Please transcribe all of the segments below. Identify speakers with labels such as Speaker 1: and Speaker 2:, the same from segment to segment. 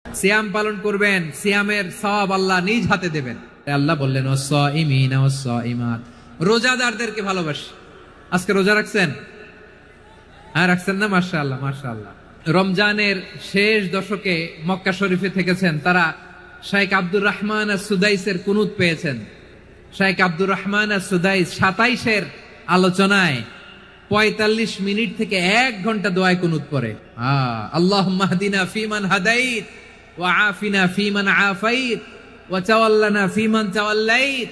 Speaker 1: সিয়াম পালন করবেন, সিয়ামের সওয়াব আল্লাহ নিজ হাতে দেবেন। আল্লাহ বললেন ওয়াস-সাইমিনা ওয়াস-সাইমাত, রোজাদারদেরকে ভালোবাসি। আজকে রোজা রাখছেন? হ্যাঁ, রাখছেন না? মাশাআল্লাহ মাশাআল্লাহ। রমজানের শেষ দশকে মক্কা শরীফে থেকেছেন তারা শাইখ আব্দুর রহমান আস-সুদাইসের কুনুত পেয়েছেন। শাইখ আব্দুর রহমান আস-সুদাইস 27-এর আলোচনায় 45 মিনিট থেকে 1 ঘন্টা দোয়ায় কুনুত পড়ে। আল্লাহুম্মা হদিনা ফিমান হাদাইত ওয়া আফিনা ফিমান আফাইত ওয়া তাওয়াল্লানা ফিমান তাওয়াল্লাইত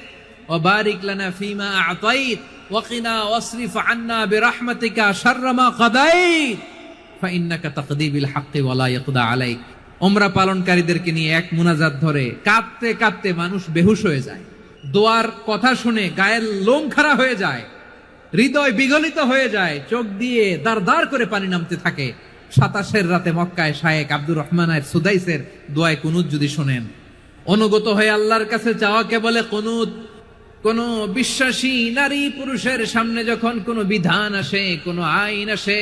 Speaker 1: ওয়া বারিক লানা ফিমা আ'তাইত ওয়া কিনা ওয়াসরিফ আন্না বিরহমাতিকা শাররা মা কাদাইত ফাইন্নাকা তাকদি বিল হাক্কি ওয়া লা ইয়াকদা আলাইক। উমরা পালনকারীদেরকে নিয়ে এক মুনাজাত ধরে কাঁদতে কাঁদতে মানুষ বেহুশ হয়ে যায়। দোয়ার কথা শুনে গায়ের লোম খাড়া হয়ে যায়, হৃদয় বিগলিত হয়ে যায়, চোখ দিয়ে দার দার করে পানি নামতে থাকে। 27-এর রাতে মক্কায় শায়েখ আব্দুর রহমান সুদাইসের দোয়ায় কুনুত যদি শোনেন, অনুগত হয়ে আল্লাহর কাছে চাওয়াকে বলে কুনুত। কোন বিশ্বাসী নারী পুরুষের সামনে যখন কোনো বিধান আসে, কোনো আইন আসে,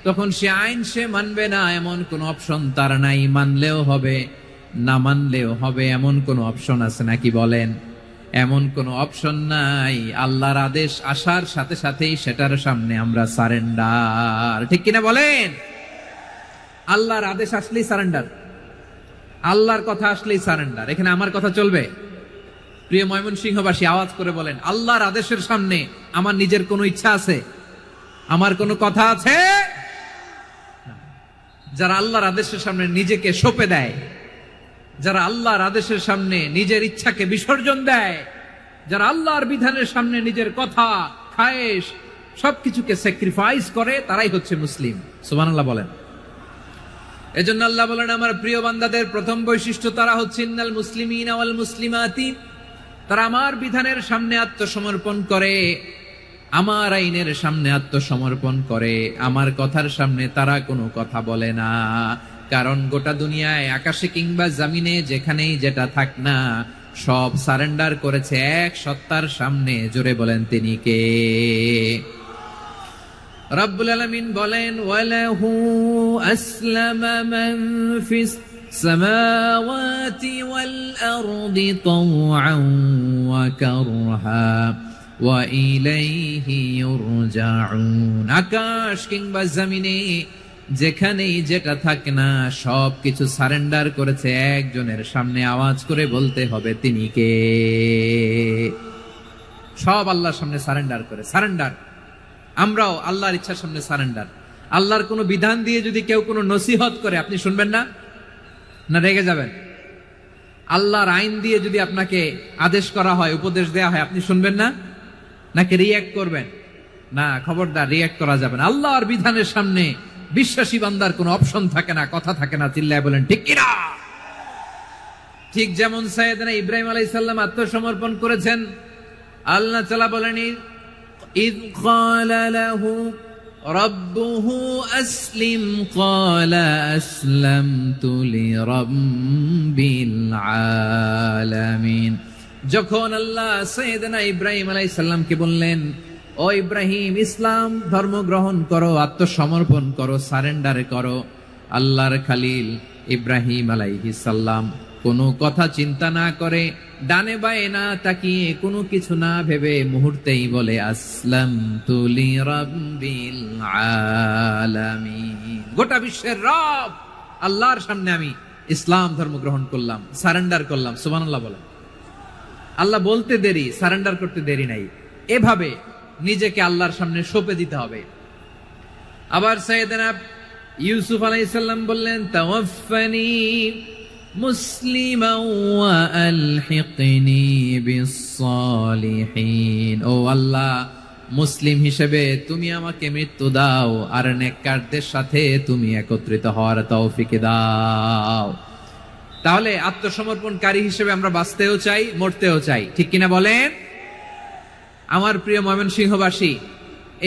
Speaker 1: তখন সে আইন সে মানবে না এমন কোন অপশন তার নাই। মানলেও হবে, না মানলেও হবে, এমন কোন অপশন আছে নাকি বলেন? এমন কোন অপশন নাই। আল্লাহর আদেশ আসার সাথে সাথেই সেটার সামনে আমরা সারেন্ডার। ঠিক কিনা বলেন? আল্লাহর আদেশ আসলেই সারেন্ডার, আল্লাহর কথা আসলেই সারেন্ডার। এখানে আমার কথা চলবে? প্রিয় ময়মনসিংহবাসী, আওয়াজ করে বলেন, আল্লাহর আদেশের সামনে আমার নিজের কোনো ইচ্ছা আছে? আমার কোনো কথা আছে? যারা আল্লাহর আদেশের সামনে নিজেকে সঁপে দেয়, যারা আল্লাহর আদেশের সামনে নিজের ইচ্ছাকে বিসর্জন দেয়, যারা আল্লাহর বিধানের সামনে নিজের কথা, খায়েশ সবকিছুকে স্যাক্রিফাইস করে, তারাই হচ্ছে মুসলিম। সুবহানাল্লাহ বলেন। এজন্য আল্লাহ বলেন, আমার প্রিয় বান্দাদের প্রথম বৈশিষ্ট্য তারা হচ্ছে ইন্নাল মুসলিমিনা ওয়াল মুসলিমাতি, তারা আমার বিধানের সামনে আত্মসমর্পণ করে, আমার আইনের সামনে আত্মসমর্পণ করে, আমার কথার সামনে তারা কোনো কথা বলে না। কারণ গোটা দুনিয়ায় আকাশে কিংবা জমিনে যেখানেই যেটা থাক না, সব সারেন্ডার করেছে এক সত্তার সামনে। জোরে বলেন, তিনি কে? রব্বুল আলামিন বলেন, ওয়ালাহু আসলামা মান ফিস সামাওয়াতি ওয়াল আরদি তাওআন ওয়া কারহা ওয়া ইলাইহি ইউরজাউন। আকাশ কিংবা জমিনে যেখানেই যেটা থাকে না, সবকিছু সারেন্ডার করেছে একজনের সামনে। আওয়াজ করে বলতে হবে, তিনি কে? সব আল্লাহর সামনে সারেন্ডার করে। সারেন্ডার। আমরাও আল্লাহর ইচ্ছার সামনে সারেন্ডার। আল্লাহর কোনো বিধান দিয়ে যদি কেউ কোনো নসিহত করে, আপনি শুনবেন না? না রেগে যাবেন? আল্লাহর আইন দিয়ে যদি আপনাকে আদেশ করা হয়, উপদেশ দেয়া হয়, আপনি শুনবেন না? নাকি রিয়্যাক্ট করবেন? না, খবরদার, রিয়্যাক্ট করা যাবে না। আল্লাহর বিধানের সামনে বিশ্বাসী বান্দার কোনো অপশন থাকে না, কথা থাকে না। চিল্লায় বলেন, ঠিক কিনা? ঠিক যেমন সাইয়েদনা ইব্রাহিম আলাইহিস সালাম আত্মসমর্পণ করেছেন। আল্লাহ তাআলা বলেন, ইয ক্বালা লাহু রাব্বুহু আসলিম ক্বালা আসলামতু লিরাব্বিল আলামিন। যখন আল্লাহ সাইয়েদনা ইব্রাহিম আলাইহিস সালামকে বললেন, ও ইব্রাহিম, ইসলাম ধর্ম গ্রহণ করো, আত্মসমর্পণ করো, সারেন্ডার করো, আল্লাহর খালিল ইব্রাহিম আলাইহিস সালাম কোনো কথা চিন্তা না করে, ডানে বায়ে না তাকিয়ে, কোনো কিছু না ভেবে মুহূর্তেই বলে, আসলামতু লিরাব্বিল আলামিন। গোটা বিশ্বের রব আল্লাহর সামনে আমি ইসলাম ধর্ম গ্রহণ করলাম, সারেন্ডার করলাম। সুবহানাল্লাহ বলেন। আল্লাহ বলতে দেরি, সারেন্ডার করতে দেরি নাই। এভাবে নিজেকে আল্লাহর সামনে সঁপে দিতে হবে। আবার সাইয়েদনা ইউসুফ আলাইহিস সালাম বললেন, তাওয়াফফানি মুসলিমান ওয়া আলহিকনি বিস-সালিহিন। ও আল্লাহ, মুসলিম হিসেবে তুমি আমাকে মৃত্যু দাও, আর নেককারদের সাথে তুমি একত্রিত হওয়ার তৌফিক দাও। তাহলে আত্মসমর্পণকারী হিসেবে আমরা বাঁচতেও চাই, মরতেও চাই। ঠিক কিনা বলেন? আমার প্রিয় ময়মনসিংহবাসী,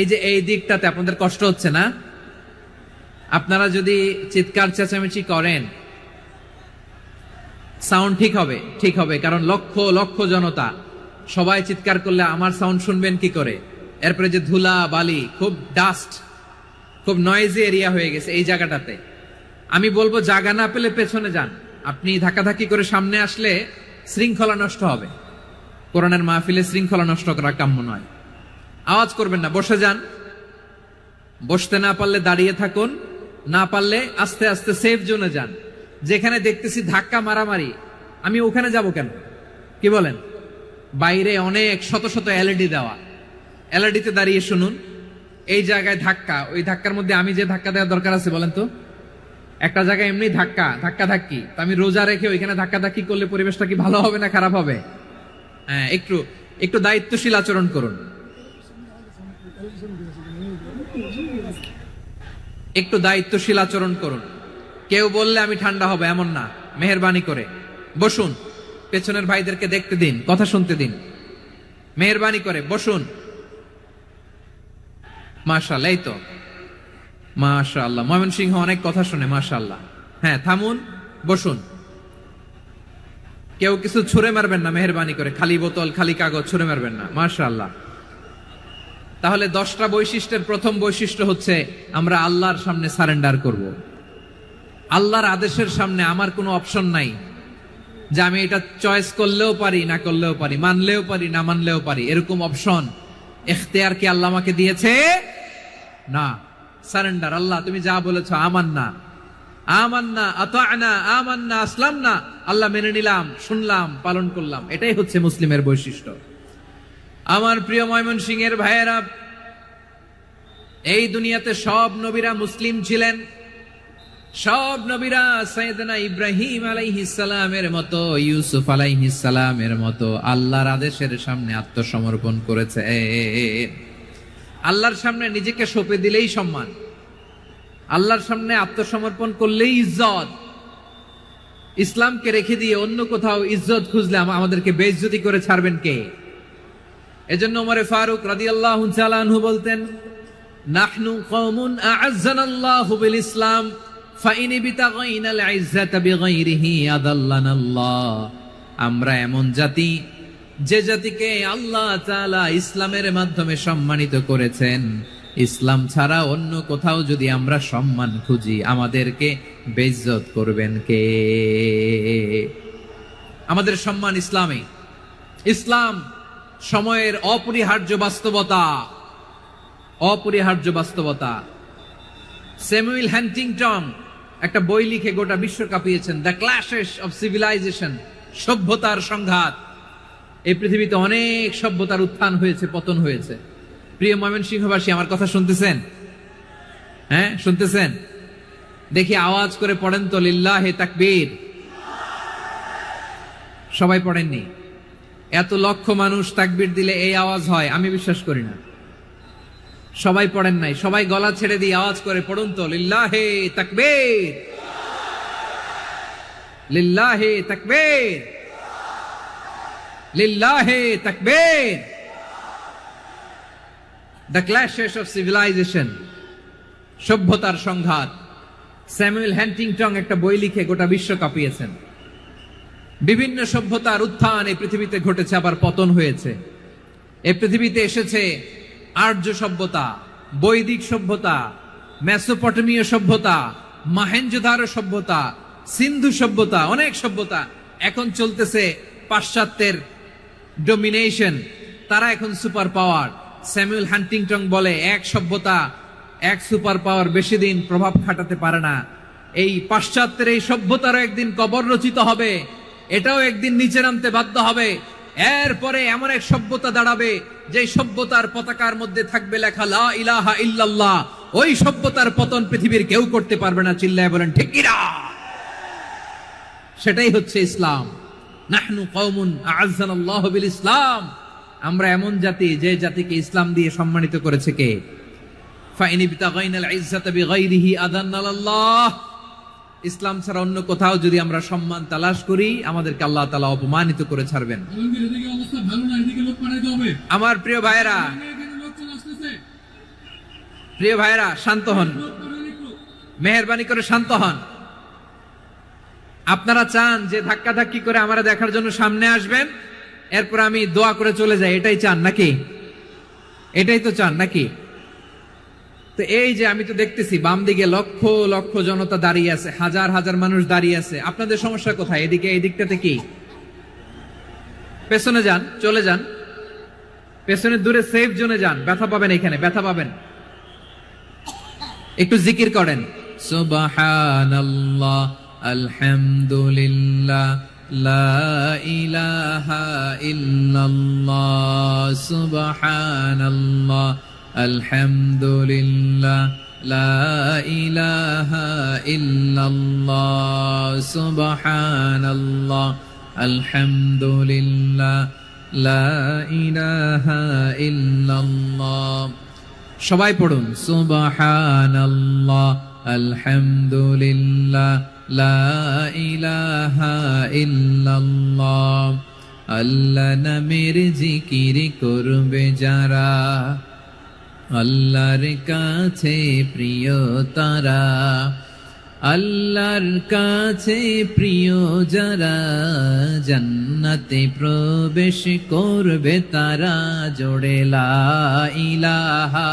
Speaker 1: এই যে এই দিকটাতে আপনাদের কষ্ট হচ্ছে না? আপনারা যদি চিৎকার চেঁচামেচি করেন, সাউন্ড ঠিক হবে, ঠিক হবে, কারণ লক্ষ লক্ষ জনতা, সবাই চিৎকার করলে আমার সাউন্ড শুনবেন কি করে? এরপরে যে ধুলা বালি, খুব ডাস্ট, খুব নয়েজি এরিয়া হয়ে গেছে এই জায়গাটাতে। আমি বলবো, জায়গা না পেলে পেছনে যান। আপনি ধাক্কাধাক্কি করে সামনে আসলে শৃঙ্খলা নষ্ট হবে। কোরআনের মাহফিলে শৃঙ্খলা নষ্ট করা কাম্য নয়। আওয়াজ করবেন না, বসে যান। বসতে না পারলে দাঁড়িয়ে থাকুন, না পারলে আস্তে আস্তে সেফ জোনে যান। যেখানে দেখতেছি ধাক্কা মারামারি, আমি ওখানে যাব কেন? কি বলেন? বাইরে অনেক শত শত এলইডি দেওয়া, এলইডিতে দাঁড়িয়ে শুনুন। এই জায়গায় ধাক্কা, ওই ধাক্কার মধ্যে আমি যে ধাক্কা দেওয়ার দরকার আছে বলেন তো? একটা জায়গায় এমনি ধাক্কা ধাক্কি, তো আমি রোজা রেখে ওইখানে ধাক্কা ধাক্কি করলে পরিবেশটা কি ভালো হবে না খারাপ হবে? হ্যাঁ, একটু একটু দায়িত্বশীল আচরণ করুন, একটু দায়িত্বশীল আচরণ করুন। কেউ বললে আমি ঠান্ডা হবে এমন না, মেহেরবানি করে বসুন। পেছনের ভাইদেরকে দেখতে দিন, কথা শুনতে দিন, মেহেরবানি করে বসুন। মাশাআল্লাহ, এই তো মাশাআল্লাহ, ময়মনসিংহ অনেক কথা শুনে, মাশাআল্লাহ। হ্যাঁ, থামুন, বসুন। কেউ কিছু ছুঁড়ে মারবেন না, মেহেরবানি করে। খালি বোতল, খালি কাগজ ছুঁড়ে মারবেন না, মাশাআল্লাহ। তাহলে 10টা বৈশিষ্ট্যের প্রথম বৈশিষ্ট্য হচ্ছে আমরা আল্লাহর সামনে সারেন্ডার করব। আল্লাহর আদেশের সামনে আমার কোনো অপশন নাই যে আমি এটা চয়েস করলেও পারি, না করলেও পারি, মানলেও পারি, না মানলেও পারি, এরকম অপশন এখতিয়ার কি আল্লাহ আমাকে দিয়েছে? না। সারেন্ডার। আল্লাহ তুমি যা বলেছো, আমান্না আমান্না আতা'না আমান্না আসলামনা, আল্লাহ মেনে নিলাম, শুনলাম, পালন করলাম। এটাই হচ্ছে মুসলিমের বৈশিষ্ট্য। আমার প্রিয় ময়মনসিংহের ভাইয়েরা, এই দুনিয়াতে সব নবীরা মুসলিম ছিলেন। সব নবীরা সাইয়েদনা ইব্রাহিম আলাইহিস সালামের মতো, ইউসুফ আলাইহিস সালামের মতো আল্লাহর আদেশের সামনে আত্মসমর্পণ করেছে। আল্লাহর সামনে নিজেকে সঁপে দিলেই সম্মান, আল্লাহর সামনে আত্মসমর্পণ করলেই ইজ্জত। ইসলামকে রেখে দিয়ে অন্য কোথাও ইজ্জত খুঁজলে আমাদেরকে বেইজ্জতি করে ছাড়বেন কে? এজন্য ওমর ফারুক রাদিয়াল্লাহু তাআলা আনহু বলতেন, নাহনু কওমুন আ'আজ্জানাল্লাহু বিল ইসলাম ফাইন বিতাগাইনাল ইজ্জাতা বিগাইরিহি আদাল্লানাল্লাহ। আমরা এমন জাতি, যে জাতিকে আল্লাহ তাআলা ইসলামের মাধ্যমে সম্মানিত করেছেন। ইসলাম ছাড়া অন্য কোথাও যদি আমরা সম্মান খুঁজি, আমাদেরকে বেইজ্জত করবেন কে? আমাদের সম্মান ইসলামে। ইসলাম সময়ের অপরিহার্য বাস্তবতা, অপরিহার্য বাস্তবতা। স্যামুয়েল হ্যান্টিংটন একটা বই লিখে গোটা বিশ্ব কাঁপিয়েছেন, দ্য ক্ল্যাশেস অফ সিভিলাইজেশন, সভ্যতার সংঘাত। এই পৃথিবীতে অনেক সভ্যতার উত্থান হয়েছে, পতন হয়েছে। প্রিয় ময়মনসিংহবাসী, আমার কথা শুনতেছেন? হ্যাঁ, শুনতেছেন? দেখি আওয়াজ করে পড়েন তো, লিল্লাহে তাকবীর। সবাই পড়েননি? এত লক্ষ মানুষ তাকবীর দিলে এই আওয়াজ হয়? আমি বিশ্বাস করি না। সবাই পড়েন নাই। সবাই গলা ছেড়ে দিয়ে আওয়াজ করে পড়ুন তো, লিল্লাহে তাকবীর, লিল্লাহে তাকবীর, লিল্লাহে তাকবীর। দ্য ক্ল্যাশেস অফ সিভিলাইজেশন, সভ্যতার সংঘাত। স্যামুয়েল হ্যান্টিংটন একটা বই লিখে গোটা বিশ্ব কাঁপিয়েছেন। বিভিন্ন সভ্যতার উত্থান এই পৃথিবীতে ঘটেছে, আবার পতন হয়েছে। এই পৃথিবীতে এসেছে আর্য সভ্যতা, বৈদিক সভ্যতা, মেসোপটেমীয় সভ্যতা, মহেঞ্জোদারো সভ্যতা, সিন্ধু সভ্যতা, অনেক সভ্যতা। এখন চলতেছে পাশ্চাত্যের ডমিনেশন, তারা এখন সুপার পাওয়ার। স্যামুয়েল হ্যান্টিংটন বলে, এক সভ্যতা, এক সুপার পাওয়ার বেশি দিন প্রভাব খাটাতে পারে না। এই পাশ্চাত্যের এই সভ্যতারও একদিন কবর রচিত হবে, এটাও একদিন নিচে নামতে বাধ্য হবে। এরপরে এমন এক সভ্যতা দাঁড়াবে, যে সভ্যতার পতাকার মধ্যে থাকবে লেখা লা ইলাহা ইল্লাল্লাহ। ওই সভ্যতার পতন পৃথিবীর কেউ করতে পারবে না। চিল্লায় বলেন ঠিক কিনা? সেটাই হচ্ছে ইসলাম। নাহনু কওমুন আ'আজ্জানাল্লাহু বিল ইসলাম। আমরা এমন জাতি, যে জাতিকে ইসলাম দিয়ে সম্মানিত করেছে কে? ফাইন বিতাগাইনাল ইজ্জাতা বিগাইরিহি আদান্নাল্লাহ। ইসলাম ছাড়া অন্য কোথাও যদি আমরা সম্মান তালাশ করি, আমাদেরকে আল্লাহ তাআলা অপমানিত করে ছাড়বেন। আমার প্রিয় ভাইয়েরা, প্রিয় ভাইয়েরা, শান্ত হন, মেহেরবানি করে শান্ত হন। আপনারা চান যে ধাক্কা ধাক্কি করে আমরা দেখার জন্য সামনে আসবেন, এরপর আমি দোয়া করে চলে যাই, এটাই চান নাকি? এটাই তো চান নাকি? তো এই যে আমি তো দেখতেছি বাম দিকে লক্ষ লক্ষ জনতা দাঁড়িয়ে আছে, হাজার হাজার মানুষ দাঁড়িয়ে আছে, আপনাদের সমস্যা কোথায়? এদিকে এই দিকটাতে কি? পেছনে যান, চলে যান, পেছনে দূরে সেফ জোনে যান, ব্যথা পাবেন, এখানে ব্যথা পাবেন। একটু জিকির করেন, সুবহানাল্লাহ, আলহামদুলিল্লাহ, লা ইলাহা ইল্লাল্লাহ, সুবহানাল্লাহ, আলহামদুলিল্লাহ, লা ইলাহা ইল্লাল্লাহ, সুবহানাল্লাহ, আলহামদুলিল্লাহ, লা ইলাহা ইল্লাল্লাহ। সবাই পড়ুন, সুবহানাল্লাহ, আলহামদুলিল্লাহ, লা ইলাহা ইল্লাল্লাহ। আল্লাহ নামের জিকির করবে যারা, আল্লাহর কাছে প্রিয় তারা, আল্লাহর কাছে প্রিয় যারা, জান্নাতে প্রবেশ করবে তারা। জোড়ে লা ইলাহা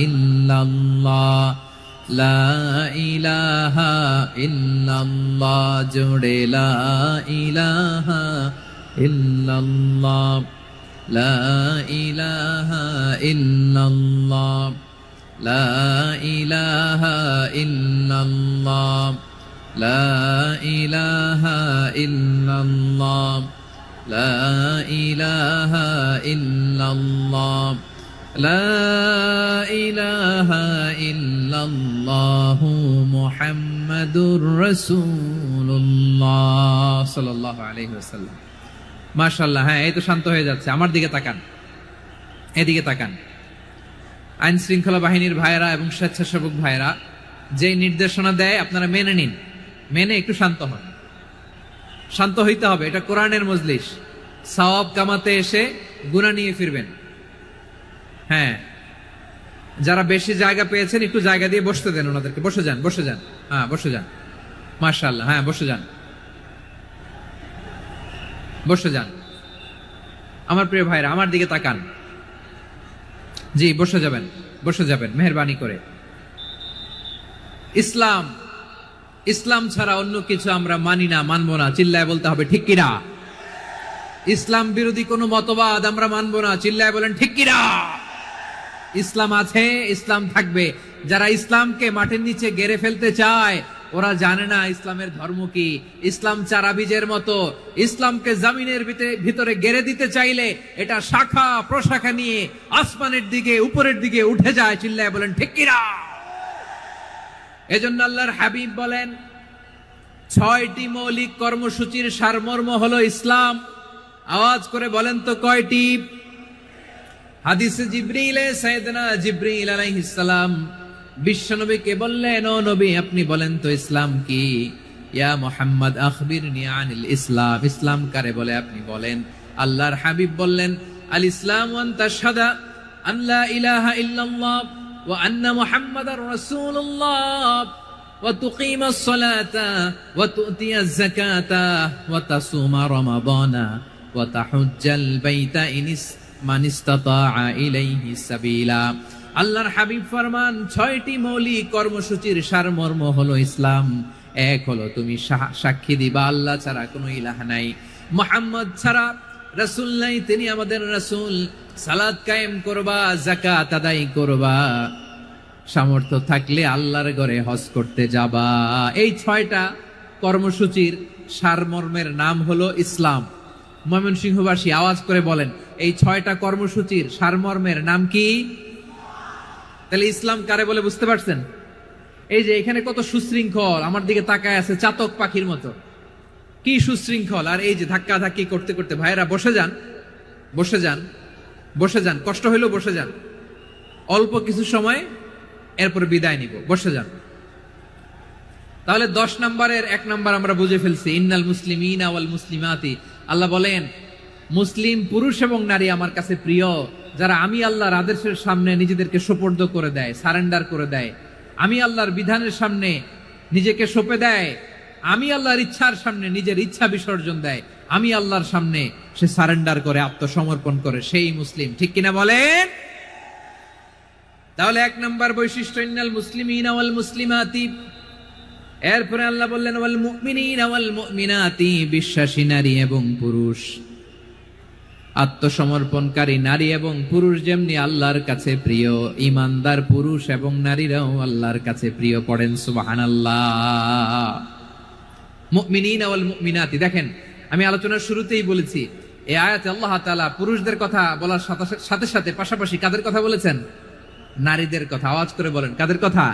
Speaker 1: ইল্লাল্লাহ, লা ইলাহা ইল্লাল্লাহ, জোড়ে লা ইলাহা ইল্লাল্লাহ, লা ইলাহা ইল্লাল্লাহ, লা ইলাহা ইল্লাল্লাহ, লা ইলাহা ইল্লাল্লাহ, লা ইলাহা ইল্লাল্লাহ, লা ইলাহা ইল্লাল্লাহু মুহাম্মাদুর রাসূলুল্লাহ সাল্লাল্লাহু আলাইহি ওয়াসাল্লাম। মাশাআল্লাহ। হ্যাঁ, এই তো শান্ত হয়ে যাচ্ছে। আমার দিকে তাকান, এদিকে তাকান। আইন শৃঙ্খলা বাহিনীর ভাইয়েরা এবং স্বেচ্ছাসেবক ভাইয়েরা যে নির্দেশনা দেয় আপনারা মেনে নিন, মেনে একটু শান্ত হন। শান্ত হইতে হবে, এটা কোরআনের মজলিস। সওয়াব কামাতে এসে গুনাহ নিয়ে ফিরবেন। হ্যাঁ, যারা বেশি জায়গা পেয়েছেন একটু জায়গা দিয়ে বসতে দেন ওনাদেরকে। বসে যান, বসে যান। হ্যাঁ, বসে যান। মাশাআল্লাহ। হ্যাঁ, বসে যান, বসে যান। আমার প্রিয় ভাইরা, আমার দিকে তাকান। জি, বসে যাবেন, বসে যাবেন মেহেরবানি করে। ইসলাম, ইসলাম ছাড়া অন্য কিছু আমরা মানি না, মানবো না। চিল্লায় বলতে হবে ঠিক কিনা। ইসলাম বিরোধী কোনো মতবাদ আমরা মানবো না। চিল্লায় বলেন ঠিক কিনা। ইসলাম আছে, ইসলাম থাকবে। যারা ইসলামকে মাটির নিচে গেড়ে ফেলতে চায় ওরা জানে না ইসলামের ধর্ম কি। ইসলাম চারা বীজের মতো, ইসলামকে জমিনের ভিতরে গেড়ে দিতে চাইলে এটা শাখা প্রশাখা নিয়ে আসমানের দিকে, উপরের দিকে উঠে যায়। চিল্লায় বলেন ঠিক কিনা। এজন্য আল্লাহর হাবিব বলেন ৬টি মৌলিক কর্মসূচির সারমর্ম হলো ইসলাম। আওয়াজ করে বলেন তো কয়টি? হাদিসে জিবরিলে সাইয়েদনা জিবরিল আলাইহিস সালাম বিশ্বনবীকে বললেন, ও নবী আপনি বলেন তো ইসলাম কি? ইয়া মুহাম্মদ আখবিরনি আনিল ইসলাম। ইসলাম কারে বলে আপনি বলেন। আল্লাহর হাবিব বললেন, আল ইসলাম আন তাশহাদা আন লা ইলাহা ইল্লাল্লাহ ওয়া আন্না মুহাম্মাদার রাসূলুল্লাহ ওয়া তুকিমাস সালাতা ওয়া তুতিয়াজ যাকাতা ওয়া তাসুমা রমাদানা ওয়া তাহুজ্জাল বাইতা মান ইসতাতাআ ইলাইহি সাবিলা। আল্লাহর হাবিব ফরমান ৬টি মৌলিক কর্মসূচির সারমর্ম হলো ইসলাম। এক হলো তুমি সাক্ষী দিবা আল্লাহ ছাড়া কোনো ইলাহ নাই, মুহাম্মদ ছাড়া রাসূল নাই, তিনি আমাদের রাসূল। সালাত কায়েম করবা, যাকাত আদায় করবা, সামর্থ্য থাকলে আল্লাহর ঘরে হজ করতে যাবা। এই ৬টা কর্মসূচির সারমর্মের নাম হলো ইসলাম। ময়মনসিংহবাসী আওয়াজ করে বলেন, এই ৬টা কর্মসূচির সারমর্মের নাম কি? তাহলে ইসলাম কারে বলে বুঝতে পারছেন? এই যে এখানে কত সুশৃঙ্খল, আমার দিকে তাকায় আছে চাতক পাখির মতো, কি সুশৃঙ্খল। আর এই যে ধাক্কা ধাক্কি করতে করতে, ভাইরা বসে যান, বসে যান, বসে যান। কষ্ট হইলেও বসে যান, অল্প কিছু সময়, এরপর বিদায় নিব। বসে যান। তাহলে 10 নম্বরের 1 নম্বর আমরা বুঝে ফেলছি, ইন্নাল মুসলিমিনা ওয়াল মুসলিমাতি। আল্লাহ বলেন মুসলিম পুরুষ এবং নারী আমার কাছে প্রিয়, যারা আমি আল্লাহর আদেশের সামনে নিজেদেরকে সোপর্দ করে দেয়, সারেন্ডার করে দেয়, আমি আল্লাহর বিধানের সামনে নিজেকে সঁপে দেয়, আমি আল্লাহর ইচ্ছার সামনে নিজের ইচ্ছা বিসর্জন দেয়, আমি আল্লাহর সামনে সে সারেন্ডার করে, আত্মসমর্পণ করে, সেই মুসলিম। ঠিক কিনা বলেন? তাহলে এক নাম্বার বৈশিষ্ট্য ইন্নাল মুসলিমিনা ওয়াল মুসলিমাতি। এরপরে আল্লাহ বললেন ওয়াল মুমিনিনা ওয়াল মুমিনাতি, বিশ্বাসী নারী এবং পুরুষ, আত্মসমর্পণকারী নারী এবং পুরুষ যেমনি আল্লাহর কাছে প্রিয়, ইমানদার পুরুষ এবং নারীরাও আল্লাহর কাছে প্রিয়। পড়েন সুবহানাল্লাহ। মুমিনিনা ওয়াল মুমিনাতি, দেখেন আমি আলোচনার শুরুতেই বলেছি এই আয়াতে আল্লাহ তাআলা পুরুষদের কথা বলার সাথে সাথে পাশাপাশি কাদের কথা বলেছেন? নারীদের কথা। আওয়াজ করে বলেন কাদের কথা?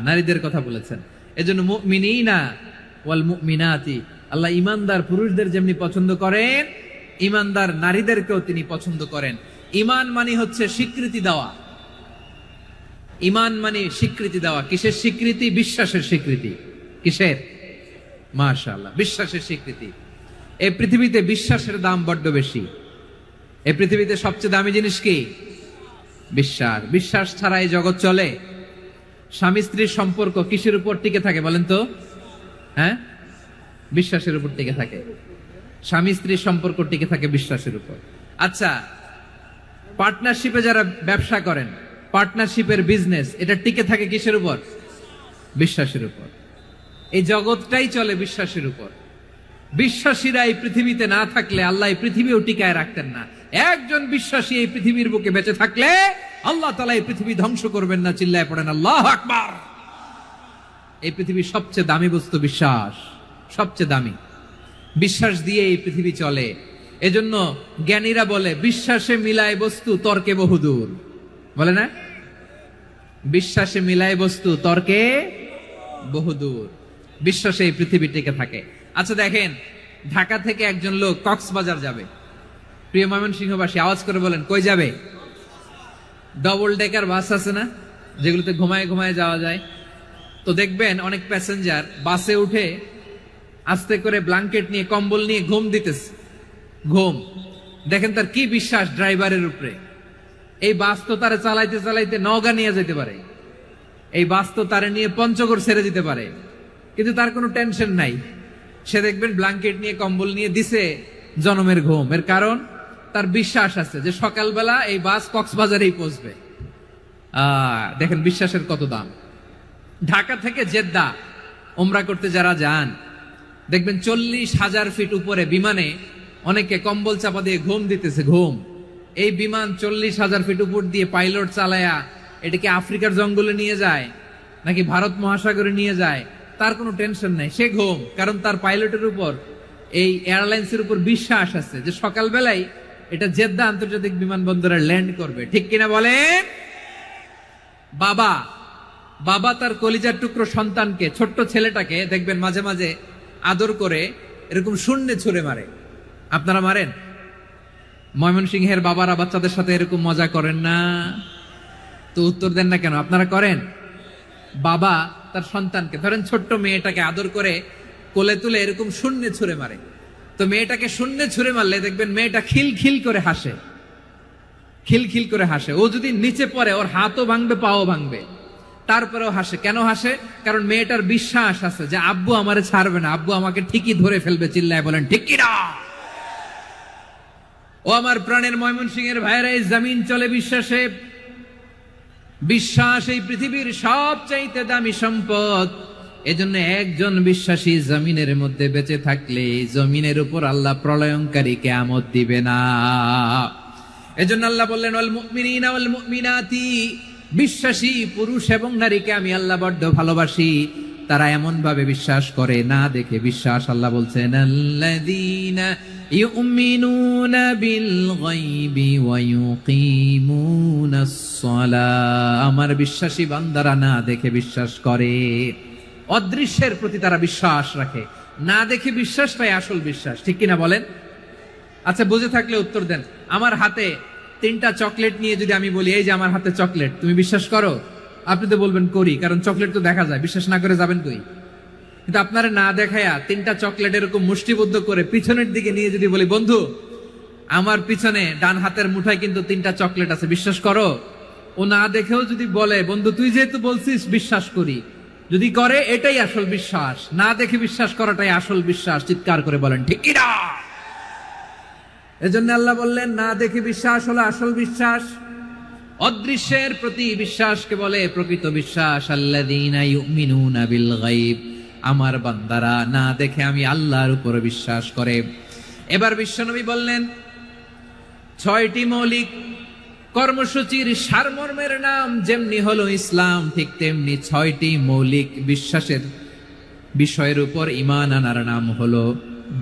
Speaker 1: নারীদের কথা বলেছেন। এজন্য মুমিনিনা ওয়াল মুমিনাতি, আল্লাহ ইমানদার পুরুষদের যেমনি পছন্দ করেন, ইমানদার নারীদেরকেও তিনি পছন্দ করেন। ঈমান মানে হচ্ছে স্বীকৃতি দেওয়া। ঈমান মানে স্বীকৃতি দেওয়া। কিসের স্বীকৃতি? বিশ্বাসের স্বীকৃতি। কিসের? মাশাআল্লাহ, বিশ্বাসের স্বীকৃতি। এই পৃথিবীতে বিশ্বাসের দাম বড্ড বেশি। এই পৃথিবীতে সবচেয়ে দামি জিনিস কি? বিশ্বাস। বিশ্বাস ছাড়া এই জগৎ চলে? স্বামী স্ত্রীর সম্পর্ক কিসের উপর টিকে থাকে বলেন তো? হ্যাঁ, বিশ্বাসের উপর টিকে থাকে। স্বামী স্ত্রীর সম্পর্ক টিকে থাকে বিশ্বাসের উপর। আচ্ছা, পার্টনারশিপে যারা ব্যবসা করেন, পার্টনারশিপের বিজনেস, এটা টিকে থাকে কিসের উপর? বিশ্বাসের উপর। এই জগৎটাই চলে বিশ্বাসের উপর। বিশ্বাসীরা এই পৃথিবীতে না থাকলে আল্লাহ এই পৃথিবীও টিকায় রাখতেন না। একজন বিশ্বাসী এই পৃথিবীর বুকে বেঁচে থাকলে আল্লাহ তাআলা এই পৃথিবী ধ্বংস করবেন না। চিল্লায় পড়েন আল্লাহু আকবার। এই পৃথিবীর সবচেয়ে দামি বস্তু বিশ্বাস, সবচেয়ে দামি। বিশ্বাস দিয়ে এই পৃথিবী চলে। এজন্য জ্ঞানীরা বলে বিশ্বাসে মিলায় বস্তু, তর্কে বহুদূর। বলে না? বিশ্বাসে মিলায় বস্তু, তর্কে বহুদূর। বিশ্বাসে এই পৃথিবী টিকে থাকে। আচ্ছা দেখেন, ঢাকা থেকে একজন লোক কক্সবাজার যাবে। প্রিয় ময়মনসিংহবাসী আওয়াজ করে বলেন কই যাবে? ডবল ডেকার বাস আছে না, যেগুলোতে ঘুমায় ঘুমায় যাওয়া যায়। তো দেখবেন অনেক প্যাসেঞ্জার বাসে উঠে আস্তে করে ব্ল্যাঙ্কেট নিয়ে, কম্বল নিয়ে ঘুম দিতেছে। ঘুম দেখেন তার কি বিশ্বাস ড্রাইভারের উপরে। এই বাস তো তারে চালাইতে চালাইতে নওগাঁ নিয়ে যেতে পারে, এই বাস তো তারে নিয়ে পঞ্চগড় ছেড়ে দিতে পারে, কিন্তু তার কোনো টেনশন নাই। সে দেখবেন ব্ল্যাঙ্কেট নিয়ে, কম্বল নিয়ে দিছে জনমের ঘুম। এর কারণ তার বিশ্বাস আছে যে সকালবেলা এই বাস কক্সবাজারেই পৌঁছবে। দেখেন বিশ্বাসের কত দাম। ঢাকা থেকে জেদ্দা উমরা করতে যারা যান, দেখবেন 40,000 ফিট উপরে বিমানে অনেকে কম্বল চাপা দিয়ে ঘুম দিতেছে। ঘুম। এই বিমান 40,000 ফিট উপর দিয়ে পাইলট চালায়া এটাকে আফ্রিকার জঙ্গলে নিয়ে যায় নাকি ভারত মহাসাগরে নিয়ে যায়, তার কোনো টেনশন নাই। সে ঘুম, কারণ তার পাইলটের উপর, এই এয়ারলাইন্সের উপর বিশ্বাস আছে যে সকালবেলায় এটা জেদ্দা আন্তর্জাতিক বিমানবন্দরে ল্যান্ড করবে। ঠিক কিনা বলেন? বাবা বাবা তার কলিজার টুকরো সন্তানকে, ছোট্ট ছেলেটাকে দেখবেন মাঝে মাঝে আদর করে এরকম শূন্যে ছুঁড়ে মারে। আপনারা মারেন? ময়মনসিংহের বাবারা বাচ্চাদের সাথে এরকম মজা করেন না? তো উত্তর দেন না কেন? আপনারা করেন? বাবা তার সন্তানকে, ধরেন ছোট্ট মেয়েটাকে আদর করে কোলে তুলে এরকম শূন্যে ছুঁড়ে মারে। তো মেয়েটাকে শূন্যে ছুঁড়ে মারলে দেখবেন মেয়েটা খিলখিল করে হাসে, খিলখিল করে হাসে। ও যদি নিচে পড়ে ওর হাতও ভাঙবে, পাও ভাঙবে, তারপরেও হাসে। কেন হাসে? কারণ মেয়েটার বিশ্বাস আছে যে আব্বু আমারে ছাড়বে না, আব্বু আমাকে ঠিকই ধরে ফেলবে। চিল্লায় বলেন ঠিক কিনা? ও আমার প্রাণের ময়মনসিংহের ভাইরা, এই জমিন চলে বিশ্বাসে। বিশ্বাস এই পৃথিবীর সবচাইতে দামি সম্পদ। এজন্য একজন বিশ্বাসী জমিনের মধ্যে বেঁচে থাকলে জমিনের উপর আল্লাহ প্রলয়ঙ্কারী কিয়ামত দিবে না। এজন্য আল্লাহ বললেন ওয়াল মুমিনিনা ওয়াল মুমিনাতি, বিশ্বাসী পুরুষ এবং নারীকে আমি আল্লাহ বড্ড ভালোবাসি। তারা এমন ভাবে বিশ্বাস করে, না দেখে বিশ্বাস। আল্লাহ বলছেন আল্লাযীনা ইউমিনুনা বিল গায়বি ওয়া ইউকিমুনাস সালাহ, আমার বিশ্বাসী বান্দারা না দেখে বিশ্বাস করে। অদৃশ্যের প্রতি তারা বিশ্বাস রাখে, না দেখে বিশ্বাসটাই আসল বিশ্বাস। ঠিক কিনা বলেন? আচ্ছা, বুঝে থাকলে উত্তর দেন। আমার হাতে 3টা চকলেট নিয়ে যদি আমি বলি এই যে আমার হাতে চকলেট, তুমি বিশ্বাস করো? আপনি তো বলবেন করি, কারণ চকলেট তো দেখা যায়। বিশ্বাস না করে যাবেন কই? কিন্তু আপনারা না দেখায়া 3টা চকলেট এরকম মুষ্টিবদ্ধ করে পিছনের দিকে নিয়ে যদি বলি বন্ধু আমার পিছনে ডান হাতের মুঠায় কিন্তু 3টা চকলেট আছে, বিশ্বাস করো? ও না দেখেও যদি বলে বন্ধু তুই যেহেতু বলছিস বিশ্বাস করি, যদি করে এটাই আসল বিশ্বাস। না দেখে বিশ্বাস করাটাই আসল বিশ্বাস। চিৎকার করে বলেন ঠিক কিনা? এজন্য আল্লাহ বললেন না দেখে বিশ্বাস হলো আসল বিশ্বাস। অদৃশ্যের প্রতি বিশ্বাসকে বলে প্রকৃত বিশ্বাস। আল্লাযীনা ইউমিনুনা বিল গায়ব, আমার বান্দারা না দেখে আমি আল্লাহর উপর বিশ্বাস করে। এবার বিশ্বনবী বললেন 6টি মৌলিক কর্মসূচির সারমর্মের নাম যেমনি হলো ইসলাম, ঠিক তেমনি 6টি মৌলিক বিশ্বাসের বিষয়ের উপর ঈমান আনার নাম হলো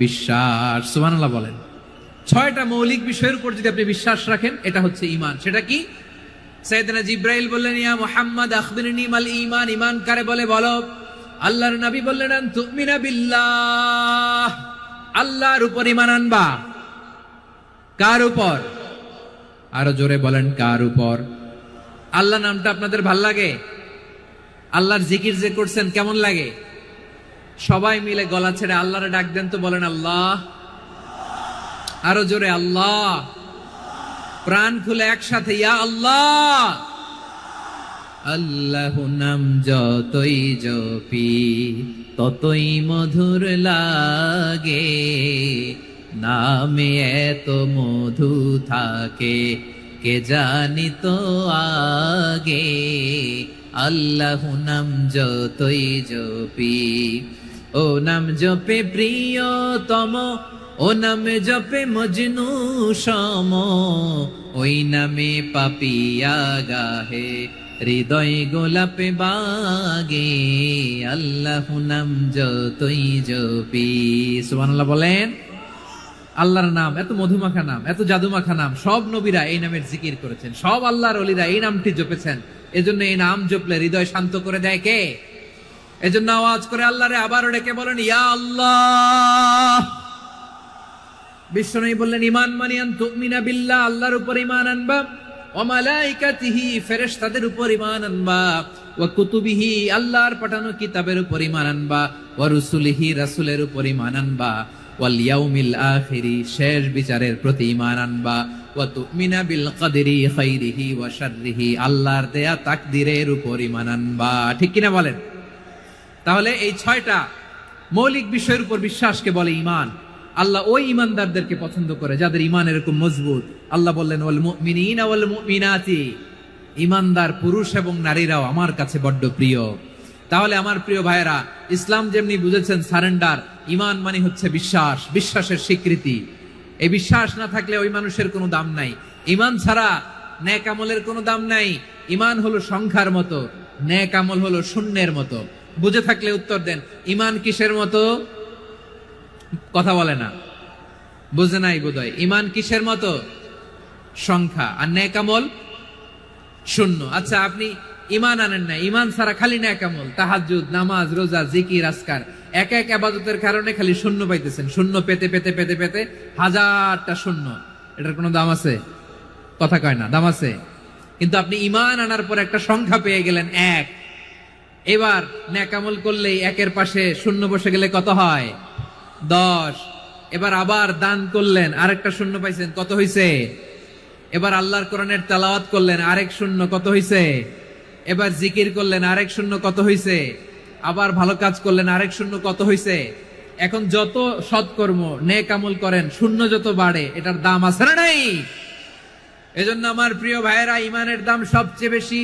Speaker 1: বিশ্বাস। সুবহানাল্লাহ বলেন। 6টা মৌলিক বিষয়ের উপর যদি আপনি বিশ্বাস রাখেন, এটা হচ্ছে ঈমান। সেটা কি? সাইয়েদনা জিবরাইল বললেন, ইয়া মুহাম্মদ আখবিরনি মাল ঈমান, ঈমান কারে বলে বলো। আল্লাহর নবী বললেন, আন তুমিনা বিল্লাহ, আল্লাহর উপর ঈমান আনবা। কার উপর? আরো জোরে বলেন, কার উপর? আল্লাহ নামটা আপনাদের ভাল লাগে? আল্লাহর জিকির যে করছেন কেমন লাগে? সবাই মিলে গলা ছেড়ে আল্লাহরে ডাক দেন তো, বলেন আল্লাহ। আরো জোরে আল্লাহ। প্রাণ খুলে একসাথে ইয়া আল্লাহ। আল্লাহ নাম যতই জপি ততই মধুর লাগে, নামে এত মধু থাকে কে জানি তো আগে। আল্লাহ নাম যতই জপি, ও নাম জপে প্রিয়তম, ও নামে জপে মজনু সম, ওই নামে পাপিয়া গাহে হৃদয় গোলাপে বাগে। আল্লাহ নাম যতই জপি। সুবহানাল্লাহ বলেন। আল্লাহর নাম এত মধুমাখা নাম, এত জাদুমাখা নাম, সব নবীরা এই নামের জিকির করেছেন, সব আল্লাহর ওলিরা এই নামটি জপেছেন। এজন্য এই নাম জপলে হৃদয় শান্ত করে দেয় কে? এজন্য আওয়াজ করে আল্লাহরে আবারও ডেকে বলেন ইয়া আল্লাহ। বিশ্বনবী বললেন, ঈমান মানে আন তুমিনা বিল্লাহ, আল্লাহর উপর ঈমান আনবা, ওয়া মালাইকাতিহি, ফেরেশতাদের উপর ঈমান আনবা, ওয়া কুতুবিহি, আল্লাহর পাঠানো কিতাবের উপর ঈমান আনবা, ওয়া রুসুলিহি, রাসূলের উপর ঈমান আনবা, ওয়াল ইয়াউমিল আখিরি, শেষ বিচারের প্রতি ঈমান আনবা, ওয়া তুমিনা বিল কদরি খাইরিহি ওয়া শাররিহি, আল্লাহর দেয়া তাকদীরের উপর ঈমান আনবা। ঠিক কিনা বলেন? তাহলে এই 6টা মৌলিক বিষয়ের উপর বিশ্বাসকে বলে ঈমান। আল্লাহ ওই ঈমানদারদেরকে পছন্দ করে যাদের ঈমান এরকম মজবুত। আল্লাহ বললেন, ওয়াল মুমিনিনা ওয়াল মুমিনাতি, ঈমানদার পুরুষ এবং নারীরাও আমার কাছে বড্ড প্রিয়। তাহলে আমার প্রিয় ভাইয়েরা, ইসলাম যেমনি বুঝেছেন সারেন্ডার, ঈমান মানে হচ্ছে বিশ্বাস, বিশ্বাসের স্বীকৃতি। এই বিশ্বাস না থাকলে ওই মানুষের কোনো দাম নাই। ঈমান ছাড়া নেক আমলের কোনো দাম নাই। ঈমান হলো সংখ্যার মতো, নেক আমল হলো শূন্যের মতো। বুঝে থাকলে উত্তর দেন, ঈমান কিসের মতো? কথা বলে না, বুঝে নাই বোধহয়। ঈমান কিসের মতো? সংখ্যা। আর নেক আমল শূন্য। আচ্ছা, আপনি ঈমান আনেন না, ঈমান ছাড়া খালি নেক আমল, তাহাজ্জুদ, নামাজ, রোজা, জিকির, আজকার, এক এক ইবাদতের কারণে খালি শূন্য পাইতেছেন। শূন্য পেতে পেতে পেতে পেতে হাজারটা শূন্য। এটার কোনো দাম আছে? কথা কয় না, দাম আছে। কিন্তু আপনি ঈমান আনার পর একটা সংখ্যা পেয়ে গেলেন, এক। এবার নেক আমল করলেই একের পাশে শূন্য বসে গেলে কত হয়? 10। এবার আবার দান করলেন, আরেকটা শূন্য পাইছেন, কত হইছে? এবার আল্লাহর কোরআনের তেলাওয়াত করলেন, আরেক শূন্য, কত হইছে? এবার জিকির করলেন, আরেক শূন্য, কত হইছে? আবার ভালো কাজ করলেন, আরেক শূন্য, কত হইছে? এখন যত সৎকর্ম নেক আমল করেন, শূন্য যত বাড়ে, এটার দাম আছে না নাই? এজন্য আমার প্রিয় ভাইয়েরা, ঈমানের দাম সবচেয়ে বেশি।